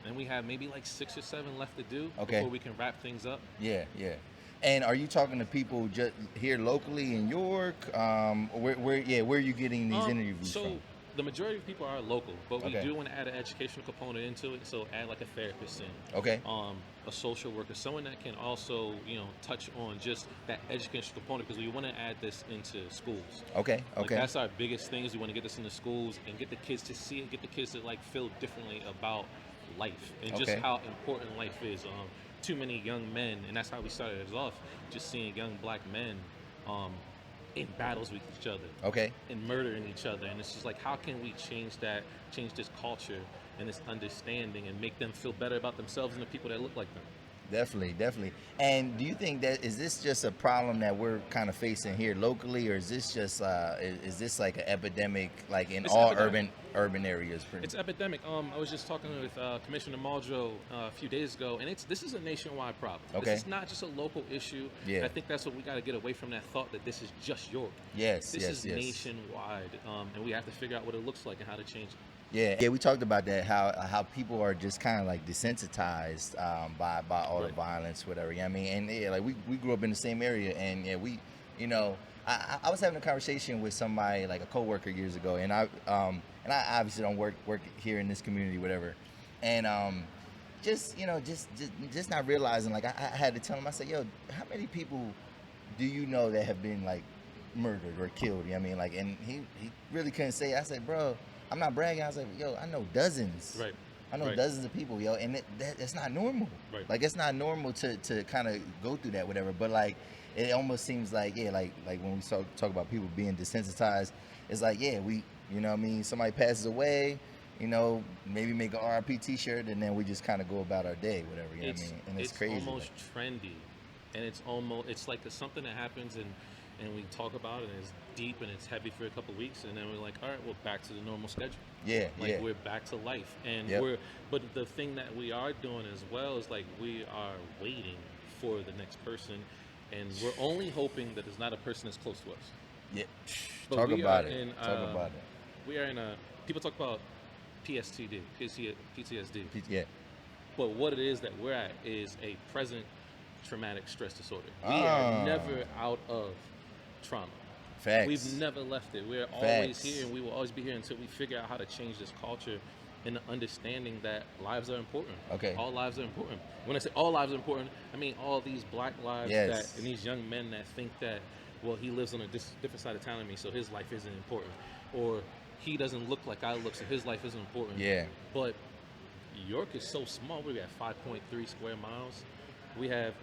And we have maybe like 6 or 7 left to do
before
we can wrap things up.
Yeah. And are you talking to people just here locally in York? Where are you getting these interviews from?
The majority of people are local, but we
Okay.
do want to add an educational component into it. So add like a therapist in.
Okay.
A social worker, someone that can also, touch on just that educational component, because we want to add this into schools.
Okay.
Like that's our biggest thing, is we want to get this into schools and get the kids to see it, get the kids to like feel differently about life and just how important life is. Too many young men, and that's how we started it off, just seeing young black men in battles with each other, and murdering each other, and it's just like, how can we change this culture and this understanding and make them feel better about themselves and the people that look like them?
Definitely. And do you think that is this just a problem that we're kind of facing here locally, or is this just is this like an epidemic, like in all epidemic. urban areas?
It's epidemic. I was just talking with Commissioner Muldrow a few days ago, and this is a nationwide problem. This is not just a local issue. I think that's what we got to get away from, that thought that this is just York. This is nationwide, and we have to figure out what it looks like and how to change it.
Yeah, we talked about that, how people are just kind of like desensitized by all the violence, whatever. You know what I mean? And like we grew up in the same area, and I was having a conversation with somebody, like a coworker years ago, and I obviously don't work here in this community, whatever, and just not realizing, like I had to tell him, I said, yo, how many people do you know that have been like murdered or killed? You know what I mean? Like, and he really couldn't say. I said, bro, I'm not bragging. I was like, yo, I know dozens. I know dozens of people, yo, and that's not normal. Like, it's not normal to kind of go through that, whatever. But like, it almost seems like, like when we talk about people being desensitized, it's like, we, you know what I mean? Somebody passes away, maybe make an RIP T-shirt, and then we just kind of go about our day, whatever. You know what I mean? And it's crazy.
It's almost trendy, and it's like something that happens and we talk about it, and it's deep and it's heavy for a couple of weeks, and then we're like, all right, we're back to the normal schedule. We're back to life, and but the thing that we are doing as well is like, we are waiting for the next person, and we're only hoping that it's not a person that's close to us. But
Talk about it.
We are in a, people talk about PTSD. But what it is that we're at is a present traumatic stress disorder. We are never out of trauma.
Facts.
We've never left it. We're always here, and we will always be here until we figure out how to change this culture, and the understanding that lives are important. All lives are important. When I say all lives are important, I mean all these black lives and these young men that think that, well, he lives on a different side of town than me, so his life isn't important. Or he doesn't look like I look, so his life isn't important. But York is so small. We're at 5.3 square miles. We have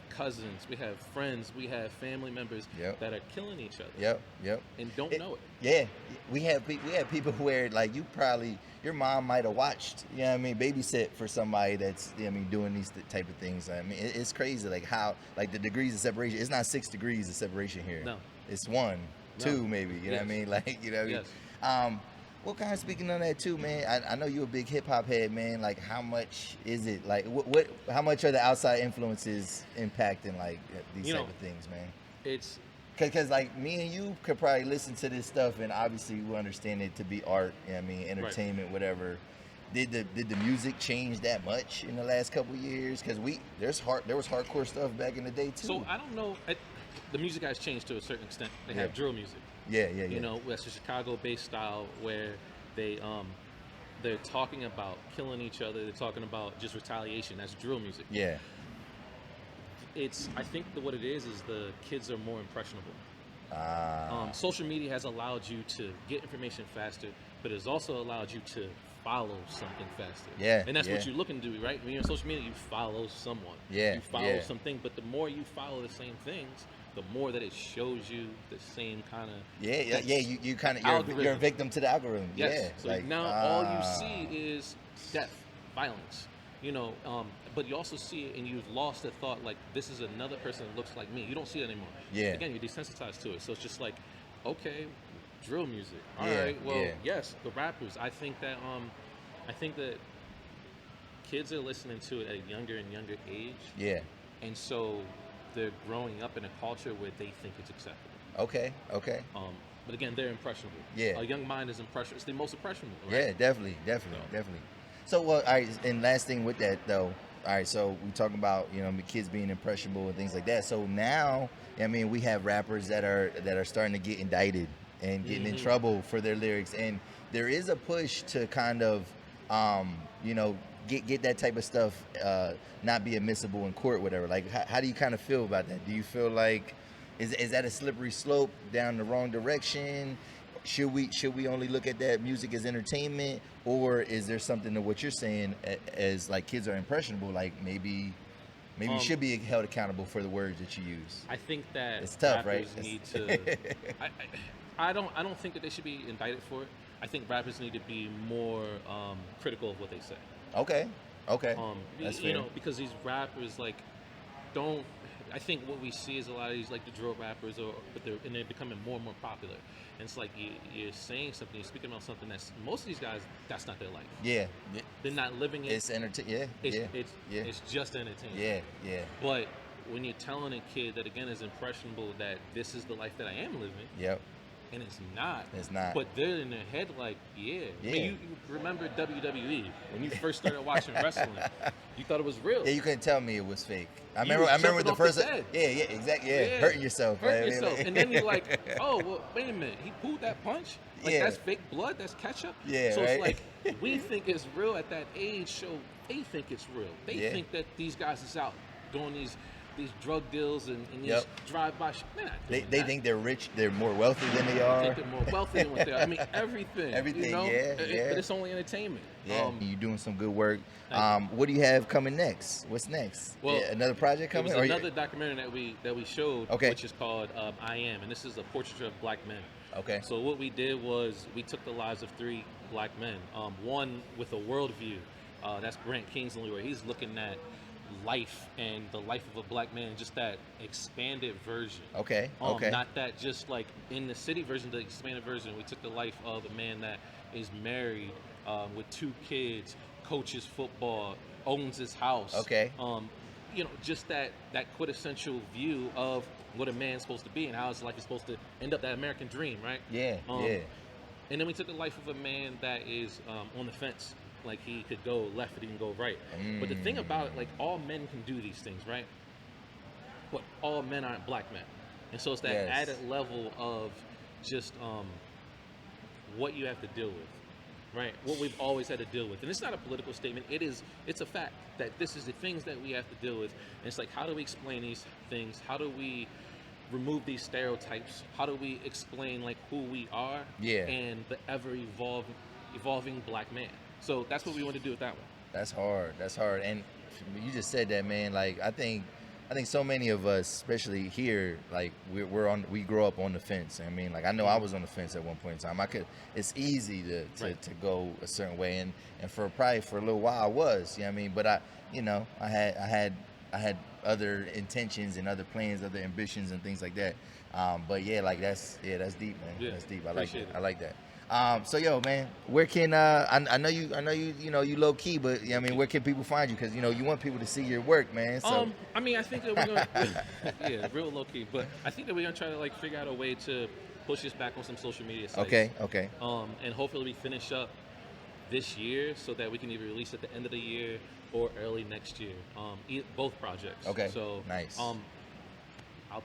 cousins, we have friends, we have family members that are killing each other. And don't know it.
We have people where, like, your mom might have watched, you know what I mean, babysit for somebody that's, you know what I mean, doing these type of things. I mean, it's crazy, like how, like, the degrees of separation. It's not 6 degrees of separation here.
No,
it's 1, 2 maybe. You know what I mean? Like, you know what I mean? What kind of, speaking on that too, man, I know you're a big hip hop head, man. Like, how much is it, like, how much are the outside influences impacting, like, these type of things, man?
It's
because like, me and you could probably listen to this stuff, and obviously we understand it to be art, you know what I mean, entertainment, whatever. Did the music change that much in the last couple of years? Because there was hardcore stuff back in the day too.
So I don't know. The music has changed to a certain extent. They have drill music. You know, that's a Chicago-based style where they're talking about killing each other. They're talking about just retaliation. That's drill music. I think what it is the kids are more impressionable. Social media has allowed you to get information faster, but it's also allowed you to follow something faster. And that's what you're looking to do, right? When you're on social media, you follow someone. You follow something, but the more you follow the same things, the more that it shows you the same kind of
you kind of you're a victim to the algorithm.
Yes.
Yeah,
So like, now all you see is death, violence, you know. But you also see it, and you've lost the thought like this is another person that looks like me. You don't see it anymore.
Yeah.
Again, you're desensitized to it. So it's just like, okay, drill music. All right. Well, yes, the rappers. I think that kids are listening to it at a younger and younger age.
Yeah.
And so they're growing up in a culture where they think it's acceptable.
Okay.
But again, they're impressionable.
Yeah.
A young mind is impressionable. It's the most impressionable. Right?
Yeah, definitely. So, well, all right, and last thing with that, though, all right, so we talk about, you know, the kids being impressionable and things like that. So now, I mean, we have rappers that are starting to get indicted and getting in trouble for their lyrics. And there is a push to kind of, you know, get that type of stuff not be admissible in court, whatever. Like, how do you kind of feel about that? Do you feel like, is that a slippery slope down the wrong direction? Should we only look at that music as entertainment, or is there something to what you're saying as like kids are impressionable, like maybe you should be held accountable for the words that you use?
I think that
it's tough, right?
Need to. I don't think that they should be indicted for it. I think rappers need to be more critical of what they say.
Okay. That's fair.
You know, because these rappers like don't. I think what we see is a lot of these like the drill rappers, but they're becoming more and more popular. And it's like you're saying something, you're speaking about something that's most of these guys, that's not their life.
Yeah.
They're not living it.
It's entertainment.
It's just entertainment.
Yeah.
But when you're telling a kid that again is impressionable that this is the life that I am living.
Yep.
And it's not.
It's not.
But they're in their head like, I mean, you remember WWE when you first started watching wrestling? You thought it was real.
Yeah, you couldn't tell me it was fake. I remember the first. Exactly. Yeah, hurting yourself.
And then you're like, oh, well, wait a minute. He pulled that punch. Like that's fake blood. That's ketchup.
Yeah.
So it's like we think it's real at that age. So they think it's real. They think that these guys is out doing these drug deals and these drive-by. They
think they're rich. They're more wealthy than they are.
They think they're more wealthy than what they are. I mean, everything.
Everything.
You know?
But
it's only entertainment.
Yeah, you're doing some good work. What do you have coming next? What's next?
Well,
another project coming?
It was another documentary that we showed, which is called I Am, and this is a portrait of black men. Okay. So what we did was we took the lives of 3 black men. One with a worldview. That's Brent Kingsley, where he's looking at life and the life of a black man, just that expanded version. Okay. Not that just like in the city version, the expanded version. We took the life of a man that is married with 2 kids, coaches football, owns his house. Okay. You know, just that quintessential view of what a man's supposed to be and how his life is supposed to end up, that American dream, right? Yeah. And then we took the life of a man that is on the fence. Like he could go left, but he can go right. But the thing about it, like all men can do these things, right? But all men aren't black men. And so it's that added level of just what you have to deal with, right? What we've always had to deal with. And it's not a political statement. It's a fact that this is the things that we have to deal with. And it's like, how do we explain these things? How do we remove these stereotypes? How do we explain like who we are and the ever evolving black man? So that's what we want to do with that one. That's hard. And you just said that, man. Like I think so many of us, especially here, like we grow up on the fence. I mean, like I know I was on the fence at one point in time. It's easy to go a certain way, and for a little while I was. You know what I mean? But I had other intentions and other plans, other ambitions and things like that. But that's deep, man. Yeah, that's deep. I like that. So yo, man, where can I know you low key, but I mean, where can people find you? Because you want people to see your work, man. So I mean, I think that we're gonna real low key, but I think that we're gonna try to like figure out a way to push this back on some social media sites. Okay. And hopefully we finish up this year so that we can either release at the end of the year or early next year. Both projects. Okay. So nice. I'll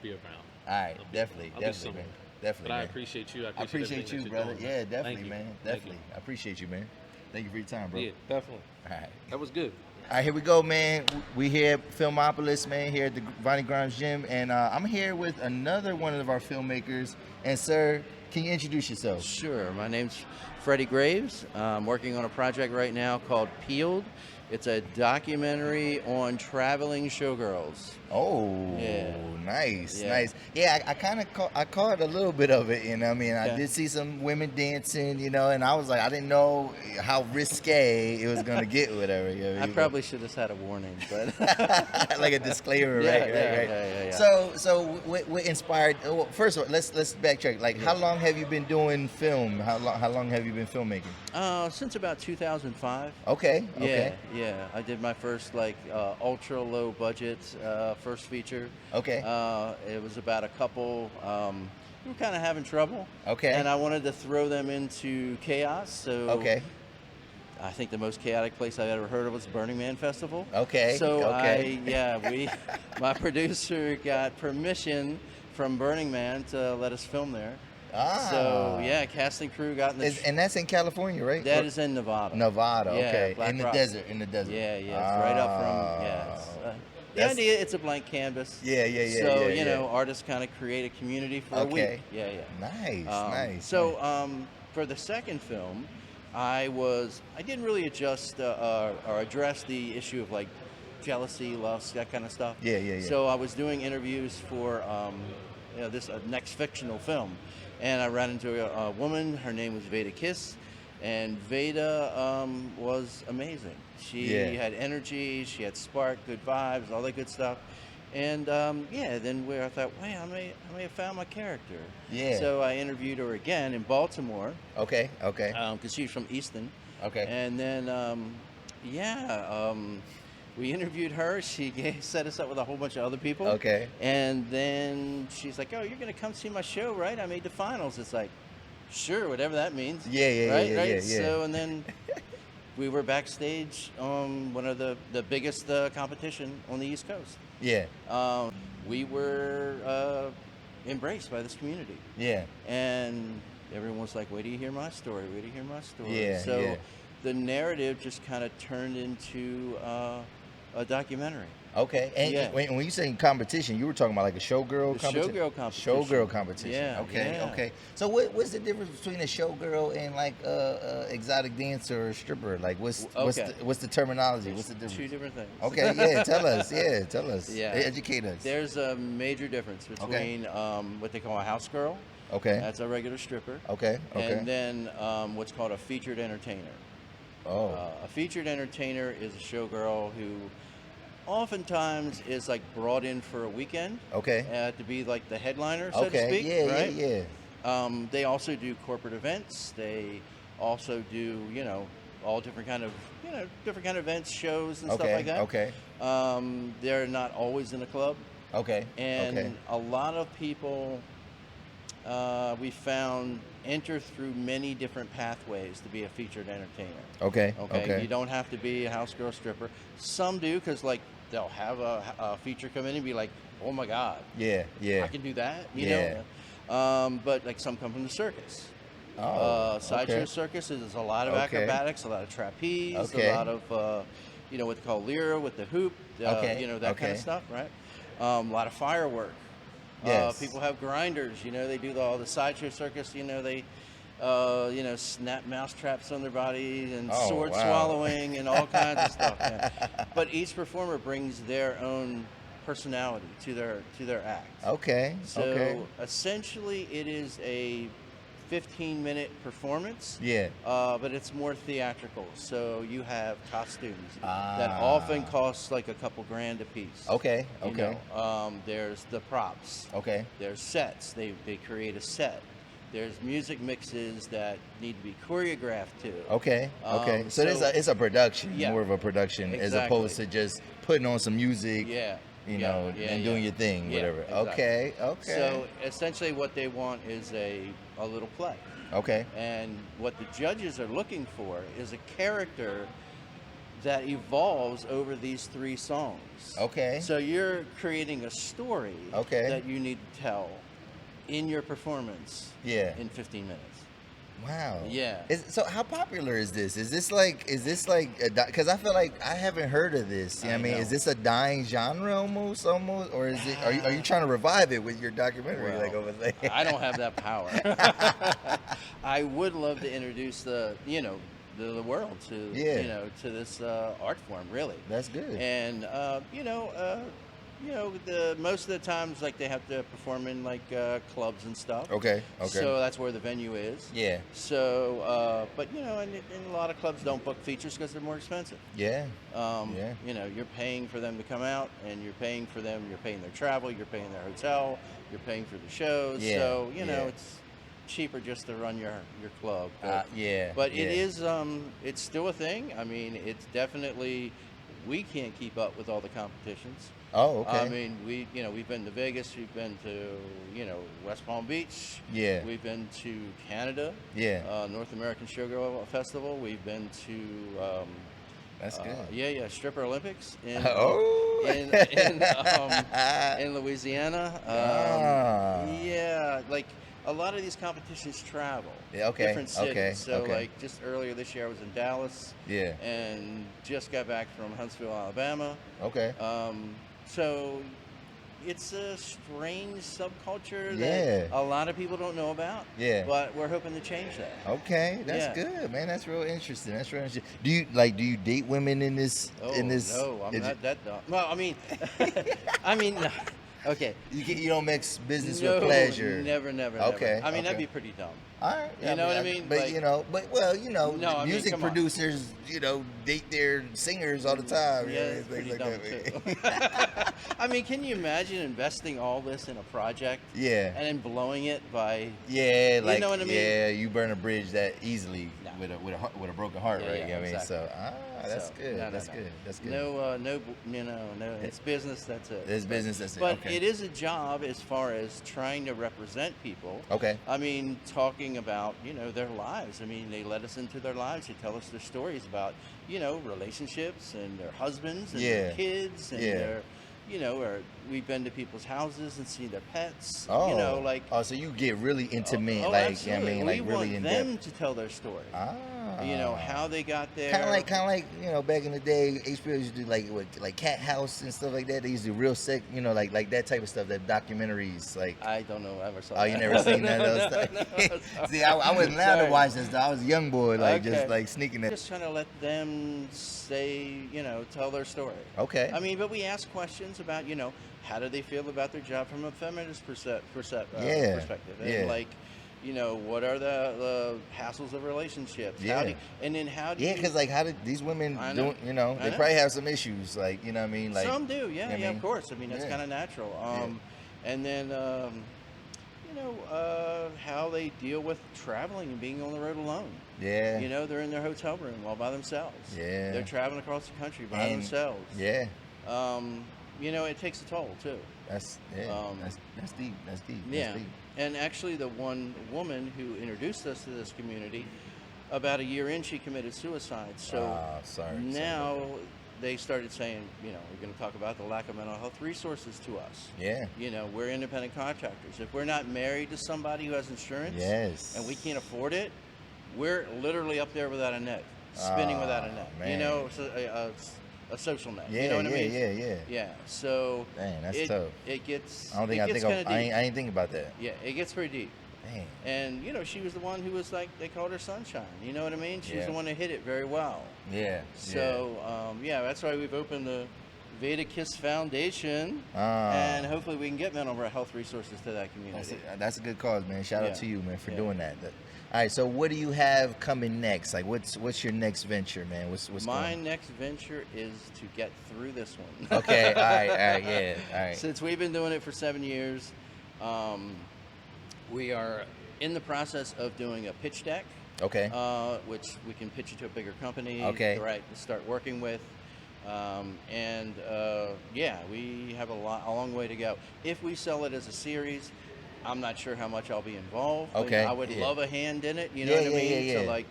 be around. All right, definitely, man. Definitely, but man. I appreciate you. I appreciate you, brother. Yeah, definitely, man. Definitely. I appreciate you, man. Thank you for your time, bro. Yeah, definitely. All right. That was good. All right, here we go, man. We here at Filmopolis, man, here at the Vonnie Grimes Gym. And I'm here with another one of our filmmakers. And, sir, can you introduce yourself?
Sure. My name's Freddie Graves. I'm working on a project right now called Peeled. It's a documentary on traveling showgirls.
Oh, yeah. Nice. Yeah, I kind of I caught a little bit of it, you know. I mean, I did see some women dancing, you know, and I was like, I didn't know how risque it was gonna get, whatever. You know,
I probably should have had a warning, but
like a disclaimer, right?
Yeah.
So what inspired? Well, first of all, let's backtrack. Like, how long have you been doing film? How long have you been filmmaking?
Since about 2005.
Okay.
Yeah. I did my first ultra low budget first feature.
Okay.
It was about a couple who were kind of having trouble.
Okay.
And I wanted to throw them into chaos. So
okay.
I think the most chaotic place I've ever heard of was Burning Man Festival.
Okay.
So my producer got permission from Burning Man to let us film there. So casting crew got in the
and that's in California, right?
That is in Nevada.
Okay.
Black
In the
Rock.
desert.
Yeah. It's right up from the idea, it's a blank canvas.
Yeah.
So, you know, artists kind of create a community for a week. Yeah.
Nice.
So, for the second film, I didn't really adjust or address the issue of jealousy, lust, that kind of stuff.
Yeah.
So I was doing interviews for this next fictional film, and I ran into a woman. Her name was Veda Kiss, and Veda was amazing. She had energy, she had spark, good vibes, all that good stuff. And then I thought, wait, I may have found my character. Yeah. So I interviewed her again in Baltimore.
Okay.
Because she's from Easton.
Okay.
And then, we interviewed her. She set us up with a whole bunch of other people.
Okay.
And then she's like, oh, you're going to come see my show, right? I made the finals. It's like, sure, whatever that means.
Yeah.
So, and then we were backstage on one of the biggest competition on the East Coast.
Yeah.
We were embraced by this community.
Yeah.
And everyone was like, wait till you hear my story.
Yeah.
So the narrative just kind of turned into a documentary.
Okay. And when you say competition, you were talking about like a showgirl competition?
Showgirl competition.
Showgirl competition.
Yeah.
Okay. So what's the difference between a showgirl and like exotic dancer or stripper? Like what's the terminology? What's the difference?
Two different things.
Okay. Yeah. Tell us.
Yeah.
Educate us.
There's a major difference between what they call a house girl.
Okay.
That's a regular stripper.
Okay.
And then what's called a featured entertainer.
Oh.
A featured entertainer is a showgirl who oftentimes is brought in for a weekend.
Okay.
To be like the headliner, so to speak.
Yeah.
They also do corporate events. They also do, all different kind of events, shows and stuff like that.
Okay.
They're not always in a club.
Okay.
And a lot of people we found enter through many different pathways to be a featured entertainer.
Okay.
You don't have to be a house girl stripper. Some do, because they'll have a feature come in and be like, oh my God.
Yeah.
I can do that, you know? But some come from the circus. Sideshow circus is a lot of acrobatics, a lot of trapeze, a lot of, what they call lyra with the hoop, that kind of stuff, right? A lot of firework.
Yes.
People have grinders, they do all the sideshow circus, they, snap mouse traps on their body and sword swallowing and all kinds of stuff. Yeah. But each performer brings their own personality to their act.
Okay.
So essentially it is a 15-minute performance.
Yeah.
But it's more theatrical. So you have costumes that often cost a couple grand a piece.
Okay.
There's the props.
Okay.
There's sets. They create a set. There's music mixes that need to be choreographed too. Okay.
So it's a production, more of a production,
exactly.
as opposed to just putting on some music. And doing your thing, whatever.
Exactly.
Okay.
So essentially what they want is a little play.
Okay.
And what the judges are looking for is a character that evolves over these 3 songs.
Okay.
So you're creating a story that you need to tell in your performance in 15 minutes.
Wow.
Yeah.
So how popular is this? Is this like, because I feel like I haven't heard of this. You know what I mean? Is this a dying genre almost, or is it? Are you trying to revive it with your documentary over there?
I don't have that power. I would love to introduce the world to to this art form, really.
That's good.
And most of the times, like, they have to perform in like clubs and stuff.
Okay.
So that's where the venue is.
Yeah.
So, but and a lot of clubs don't book features because they're more expensive.
Yeah.
You're paying for them to come out, and you're paying for them. You're paying their travel. You're paying their hotel. You're paying for the shows.
Yeah.
So it's cheaper just to run your club. But, But it is it's still a thing. I mean, it's definitely, we can't keep up with all the competitions.
Oh, okay.
I mean, we've been to Vegas, we've been to West Palm Beach.
Yeah.
We've been to Canada.
Yeah.
North American Sugar Festival. We've been to
that's good.
Stripper Olympics in in Louisiana. Like, a lot of these competitions travel.
Yeah, okay.
Different cities.
Okay.
So like just earlier this year I was in Dallas.
Yeah.
And just got back from Huntsville, Alabama.
Okay.
So it's a strange subculture
Yeah.
that a lot of people don't know about.
Yeah.
But we're hoping to change that.
Okay, that's good, man. That's real interesting. That's real interesting. Do you date women in this?
No, I'm not that dumb. Well, I mean, no. Okay.
You don't mix business with pleasure.
Never.
Okay.
I mean, that'd be pretty dumb.
All right.
You know what I mean?
But music producers, date their singers all the time.
Yeah, it's pretty dumb too. I mean, can you imagine investing all this in a project?
Yeah.
And then blowing it by.
Yeah, like,
you know what I mean?
Yeah, you burn a bridge that easily with a broken heart, right?
Yeah,
I mean,
exactly.
that's good. That's good.
No. It's business. That's it.
It's business. That's it.
But
okay.
it is a job as far as trying to represent people.
Okay.
I mean, talking about their lives. I mean, they let us into their lives. They tell us their stories about relationships and their husbands and their kids and their or we've been to people's houses and seen their pets.
Oh, so you get really intimate,
absolutely.
I mean,
we
really
want
in
them
depth.
to tell their story.
Ah.
How they got there.
Kind of like back in the day, HBO used to do like Cat House and stuff like that. They used to do real sick, like that type of stuff. That documentaries, like.
I don't know. I ever saw.
Oh, you never seen none of those stuff. See, I wasn't allowed to watch this stuff. I was a young boy, just like sneaking it.
Just trying to let them say, tell their story.
Okay.
I mean, but we ask questions about, how do they feel about their job from a feminist perspective? And what are the hassles of relationships?
Yeah.
How do
because these women don't, they probably have some issues, like, you know what I mean? Like,
some do, of course. I mean, that's kind of natural. And then, how they deal with traveling and being on the road alone.
Yeah.
They're in their hotel room all by themselves.
Yeah.
They're traveling across the country by themselves.
Yeah.
It takes a toll too.
That's deep. That's deep.
Yeah. And actually, the one woman who introduced us to this community, about a year in, she committed suicide. So now they started saying, we're going to talk about the lack of mental health resources to us.
Yeah.
We're independent contractors. If we're not married to somebody who has insurance, and we can't afford it, we're literally up there without a net, spinning without a net.
Man.
A social net.
Yeah,
you know what I mean?
Yeah.
So
dang, that's tough.
It gets.
I ain't think about that.
Yeah, it gets pretty deep.
Dang.
And she was the one who was like, they called her sunshine. You know what I mean? She was the one who hit it very well.
Yeah.
So that's why we've opened the V.E.T.A.K.I.S Foundation, and hopefully we can get mental health resources to that community.
That's a good cause, man. Shout out to you, man, for doing that. All right, so what do you have coming next? Like, what's your next venture, man? What's
my
going?
next venture is to get through this one.
Okay, all right.
Since we've been doing it for 7 years, we are in the process of doing a pitch deck.
Okay.
Which we can pitch it to a bigger company.
Okay.
Right, to start working with. We have a long way to go. If we sell it as a series, I'm not sure how much I'll be involved.
Okay.
I would love a hand in it, you know what I mean?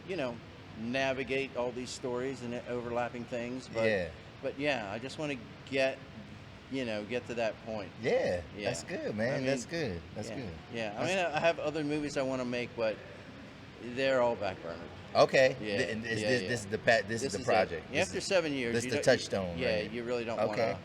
To navigate all these stories and overlapping things. But I just want to get to that point.
Yeah. That's good, man. I mean, that's good. That's good.
Yeah. I mean, I have other movies I want to make, but they're all backburnered.
Okay.
Yeah.
This is the project.
After 7 years.
This is the touchstone.
You really don't want to.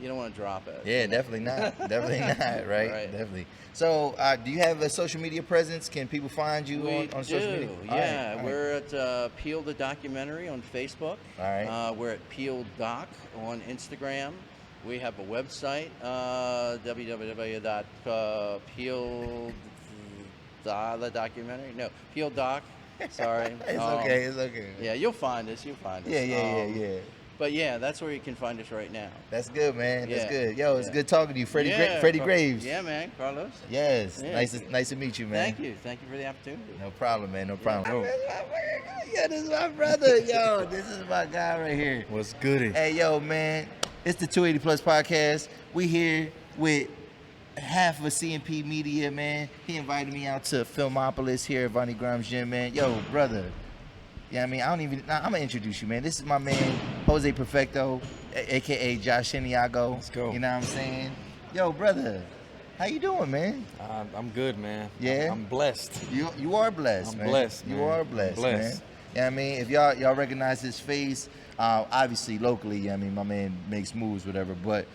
you don't want to drop it.
Yeah, definitely not. Definitely not, right? Definitely. So, do you have a social media presence? Can people find you on social media?
Yeah,
all right.
We're at Peel the Documentary on Facebook.
All right.
We're at Peel Doc on Instagram. We have a website, Peel Doc. Sorry.
It's okay. It's okay.
Yeah, you'll find us.
Yeah.
But yeah, that's where you can find us right now.
That's good, man. That's good. Yo, it's good talking to you, Freddie Graves.
Yeah, man, Carlos.
Yes, nice to meet you, man.
Thank you for the opportunity.
No problem, man. No problem. Yeah, this is my brother. Yo, this is my guy right here.
What's goody?
Hey, yo, man. It's the 280 Plus podcast. We here with half of C&P Media, man. He invited me out to Filmopolis here at Vonnie Grimes Gym, man. Yo, brother. Yeah, I mean, I'm gonna introduce you, man. This is my man, Jose Perfecto, aka Josh Santiago.
Let's go.
You know what I'm saying? Yo, brother, how you doing, man?
I'm good, man.
Yeah?
I'm blessed.
You are blessed, man.
I'm blessed, man.
You are blessed, man. Yeah, I mean, if y'all recognize his face, obviously locally, I mean, my man makes moves, whatever. But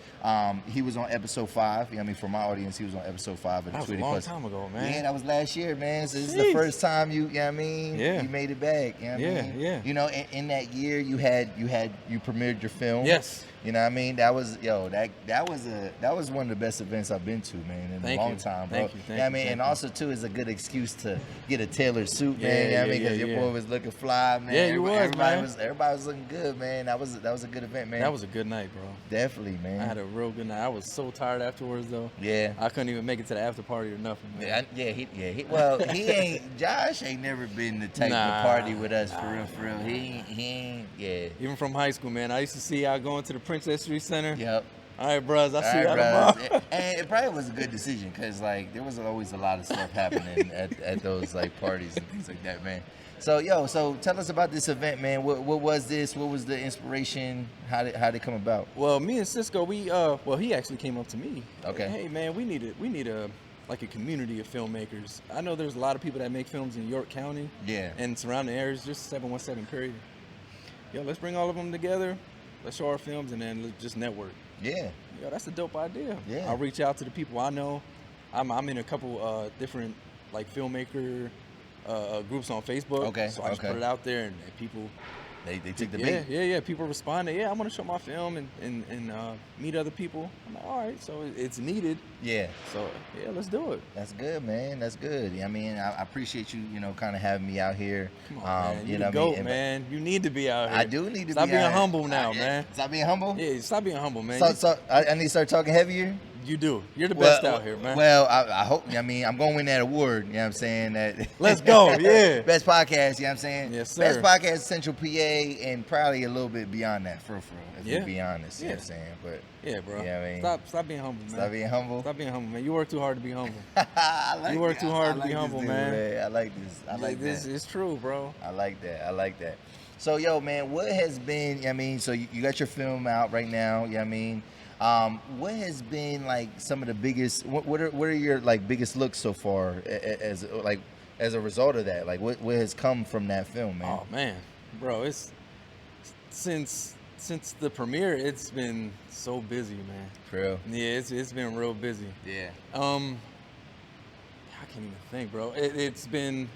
he was on episode 5. I mean, for my audience, he was on episode 5 of the 280 Plus.
That was a long time ago, man.
Yeah, that was last year, man. So this is the first time you made it back. You know what I mean?
Yeah.
You know, in that year, you premiered your film.
Yes.
You know what I mean? That was one of the best events I've been to, man, in a long time, bro.
Thank you.
Yeah, I mean, and also too is a good excuse to get a tailored suit, man. You know what I mean? Because your boy was looking fly, man.
Yeah, you was, man.
Everybody was looking good, man. That was a good event, man.
That was a good night, bro.
Definitely, man.
I had a real good night. I was so tired afterwards, though.
Yeah.
I couldn't even make it to the after party or nothing, man.
Josh ain't never been the type to party with us for real. He ain't.
Even from high school, man. I used to see y'all going to the Princess Street Center.
Yep.
All right, bros. I see y'all tomorrow.
And it probably was a good decision because, like, there was always a lot of stuff happening at those, like, parties and things like that, man. So tell us about this event, man. What was this? What was the inspiration? How did it come about?
Well, me and Cisco, he actually came up to me.
Okay.
Hey, man, we need a community of filmmakers. I know there's a lot of people that make films in York County.
Yeah.
And surrounding areas, just 717 period. Yo, let's bring all of them together. Let's show our films and then let's just network.
Yeah.
Yo, that's a dope idea.
Yeah.
I'll reach out to the people I know. I'm in a couple different like filmmaker groups on Facebook.
Okay.
So I just put it out there and people
they took the bait.
Yeah. People responded. Yeah, I want to show my film and meet other people. I'm like, all right, so it's needed.
Yeah.
So yeah, let's do it.
That's good, man. That's good. I mean, I appreciate you, kind of having me out here.
Come on, man.
You
know what I mean? Man. You need to be out here.
I do need to
stop
be
being
out
humble now, man.
Stop being humble?
Yeah, stop being humble, man.
So I need to start talking heavier?
You do. You're the best out here, man.
Well, I hope. I mean, I'm going to win that award. You know what I'm saying? That
Let's go. Yeah.
Best podcast. You know what I'm saying?
Yes, sir.
Best podcast, Central PA, and probably a little bit beyond that, for real. If you be honest, you know what I'm saying? But
yeah, bro.
Yeah, I mean,
stop being humble, man.
Stop being humble.
Stop being humble, man. You work too hard to be humble.
You
work too hard to be humble, man.
I like this. I like
this.
That.
It's true, bro.
I like that. So, yo, man, what has been? I mean, so you got your film out right now. You know what I mean? What has been like some of the biggest? What are your like biggest looks so far as a result of that? Like what has come from that film, man?
Oh man, bro, it's since the premiere, it's been so busy, man.
For real?
Yeah, it's been real busy.
Yeah.
I can't even think, bro. It's been.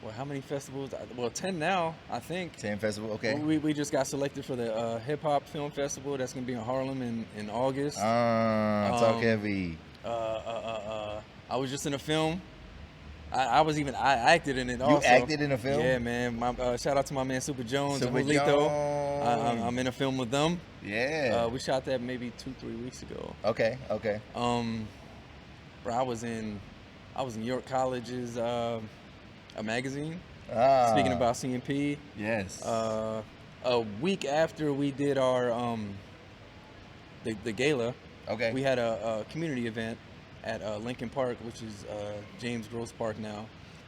Well, how many festivals? Well, 10 now, I think.
10 festivals, okay.
We just got selected for the hip-hop film festival that's going to be in Harlem in August.
Talk heavy.
I was just in a film. I acted in it also.
You acted in a film?
Yeah, man. Shout out to my man Super Jones and
Super
Julito. I'm in a film with them.
Yeah.
We shot that maybe 2-3 weeks ago.
Okay.
Bro, I was in York College's a magazine. Speaking about C&P.
Yes.
A week after we did our the gala,
okay,
we had a community event at Lincoln Park, which is James Gross Park now.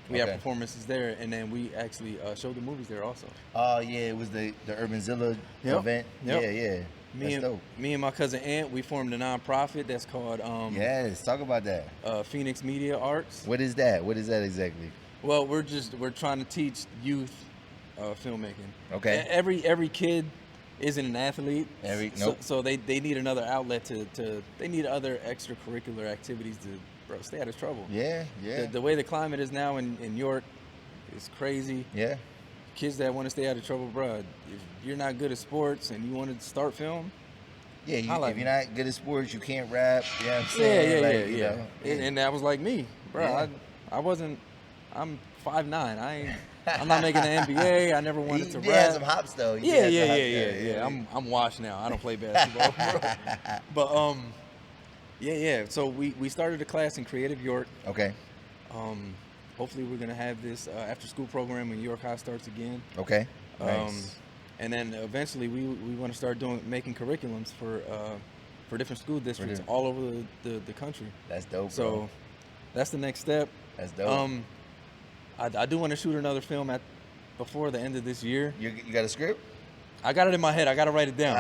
We had performances there, and then we actually showed the movies there also.
Oh yeah, it was the Urbanzilla event.
Yep.
Yeah.
Me and my cousin Ant, we formed a nonprofit that's called
yes, talk about that.
Phoenix Media Arts.
What is that? What is that exactly?
Well, we're trying to teach youth filmmaking.
Okay.
Every kid isn't an athlete. So they need another outlet they need other extracurricular activities to stay out of trouble.
Yeah.
The way the climate is now in York is crazy.
Yeah.
Kids that want to stay out of trouble, bro, if you're not good at sports and you want to start film,
if you're not good at sports, you can't rap. You know what I'm saying?
Yeah. And that was like me, bro. Yeah. I'm 5'9". I'm not making the NBA. I never wanted to rap.
You had some hops though.
Yeah. I'm washed now. I don't play basketball. But So we started a class in Creative York.
Okay.
Hopefully we're gonna have this after school program when York High starts again.
Okay. Nice.
And then eventually we want to start making curriculums for different school districts all over the country.
That's dope.
So
bro.
That's the next step.
That's dope.
I do want to shoot another film before the end of this year.
You got a script?
I got it in my head. I got to write it down.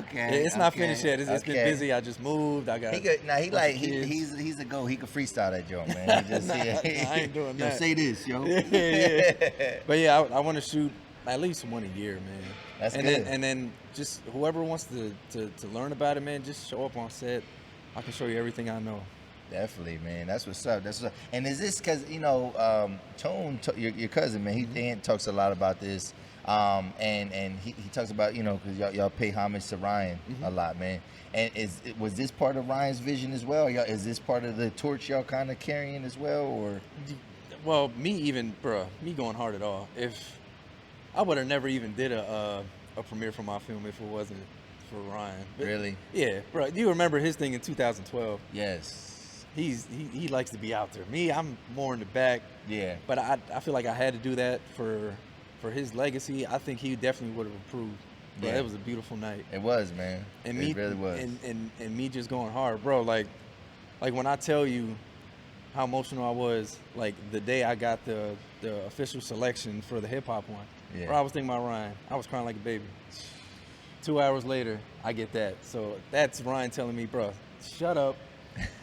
Okay.
It's not finished yet. It's been busy. I just moved.
He's a go. He could freestyle that joke, man.
I ain't doing that.
Say this, yo.
But yeah, I want to shoot at least one a year, man.
That's good.
And then just whoever wants to learn about it, man, just show up on set. I can show you everything I know.
Definitely, man. That's what's up. And is this because Tone, your cousin, man? He talks a lot about this. And he talks about, because y'all pay homage to Ryan a lot, man. And was this part of Ryan's vision as well? Is this part of the torch y'all kind of carrying as well, or?
Well, me going hard at all. If I would have never even did a premiere for my film if it wasn't for Ryan. But
really?
Yeah, bro. You remember his thing in 2012?
Yes.
He likes to be out there. Me, I'm more in the back.
Yeah.
But I feel like I had to do that for his legacy. I think he definitely would have improved. But it was a beautiful night.
It was, man.
And
it really was.
And me just going hard, bro. Like when I tell you how emotional I was, like the day I got the official selection for the hip hop one.
Yeah.
Bro, I was thinking about Ryan. I was crying like a baby. 2 hours later, I get that. So that's Ryan telling me, bro, shut up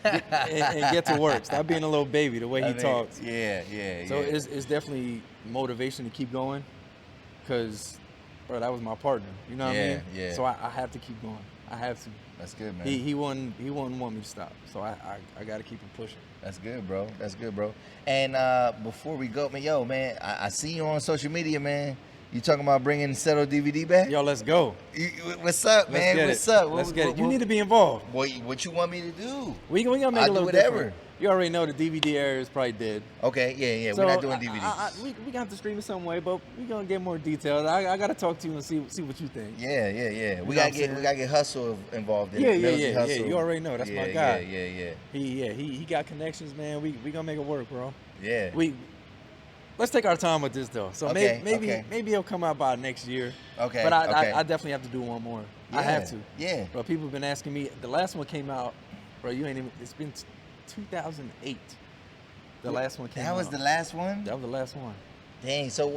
and get to work. Stop being a little baby the way he talks.
Yeah.
So it's definitely motivation to keep going, because, bro, that was my partner. You know what I mean?
Yeah.
So I have to keep going. I have to.
That's good, man.
He wouldn't want me to stop. So I got to keep him pushing.
That's good, bro. And before we go, man, I see you on social media, man. You talking about bringing Settle DVD back?
Yo, let's go.
What's up, man? What's up?
Let's get it. You need to be involved.
What you want me to do?
We gonna make
I'll
a little
do whatever.
different. You already know the DVD era is probably dead.
Okay, yeah.
So
we're not doing DVDs.
We got to stream it some way, but we gonna get more details. I gotta talk to you and see what you think.
Yeah. We gotta get Hustle involved in it.
Yeah. You already know that's my guy.
Yeah.
He got connections, man. We gonna make it work, bro.
Yeah.
Let's take our time with this though. So maybe it'll come out by next year.
Okay.
But I definitely have to do one more.
Yeah.
I have to.
Yeah.
But people have been asking me. The last one came out, bro. It's been 2008. The last one came out.
That was the last one?
That was the last one.
Dang. So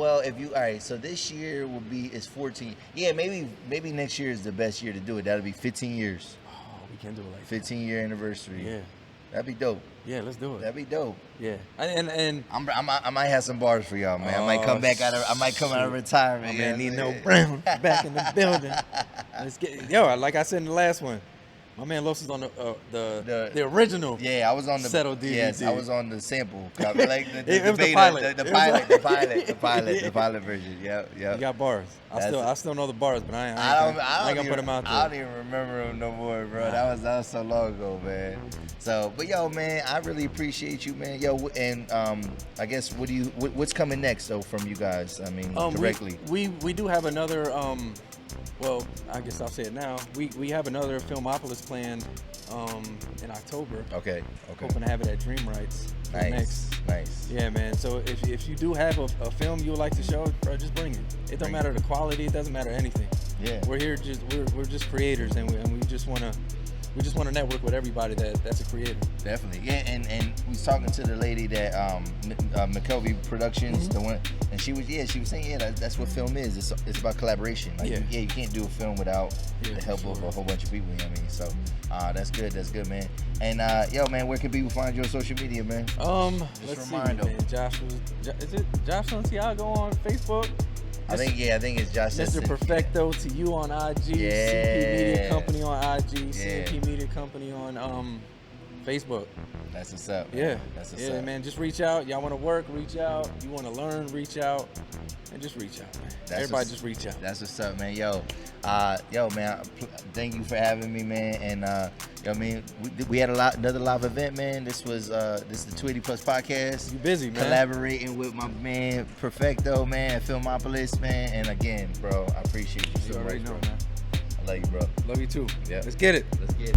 so this year it's 14. Yeah, maybe next year is the best year to do it. That'll be 15 years.
Oh, we can do it like
15-year anniversary.
Yeah.
That'd be dope.
Yeah, let's do it.
That'd be dope.
Yeah. And
I might have some bars for y'all, man. I might come out of retirement.
Man, Nino Brown back in the building. Let's get like I said in the last one. My man Los is on the original.
Yeah, I was on the
Settle DVD.
Yes, I was on the sample. Like the
was the pilot.
The pilot version. Yeah.
You got bars. I still know the bars, but I ain't gonna put them out there.
I don't even remember them no more, bro. That was so long ago, man. So, but yo, man, I really appreciate you, man. Yo, and I guess what's coming next though from you guys? I mean, directly.
We do have another. Well, I guess I'll say it now. We have another Filmopolis planned in October.
Okay.
Hoping to have it at Dream Rights.
Nice.
Yeah, man. So if you do have a film you would like to show, bro, just bring it. It don't matter the quality. It doesn't matter anything.
Yeah.
We're here we're just creators, and we just want to network with everybody that's a creator.
Definitely. Yeah, and we was talking to the lady that McKelvey Productions, the one, and she was saying that's what film is. It's about collaboration. Like, you can't do a film without the help of a whole bunch of people. You know what I mean? So that's good, man. And yo, man, where can people find you on social media, man?
Let's see, man. Is it Josh Santiago on Facebook?
I think it's Josh.
Mr. Perfecto to you on IG.
Yeah.
C&P Media Company on IG. C&P Media Company on Facebook.
That's what's up.
Yeah.
That's what's up.
Man. Just reach out. Y'all want to work? Reach out. You want to learn? Reach out. And just reach out, man. Everybody just reach out.
That's what's up, man. Yo, man. Thank you for having me, man. And I mean, we had another live event, man. This is the 280+ podcast.
You busy, man?
Collaborating with my man Perfecto, man, at Filmopolis, man. And again, bro, I appreciate you so much, bro. Man. I love you, bro.
Love you too.
Yeah.
Let's get it.
Let's get it.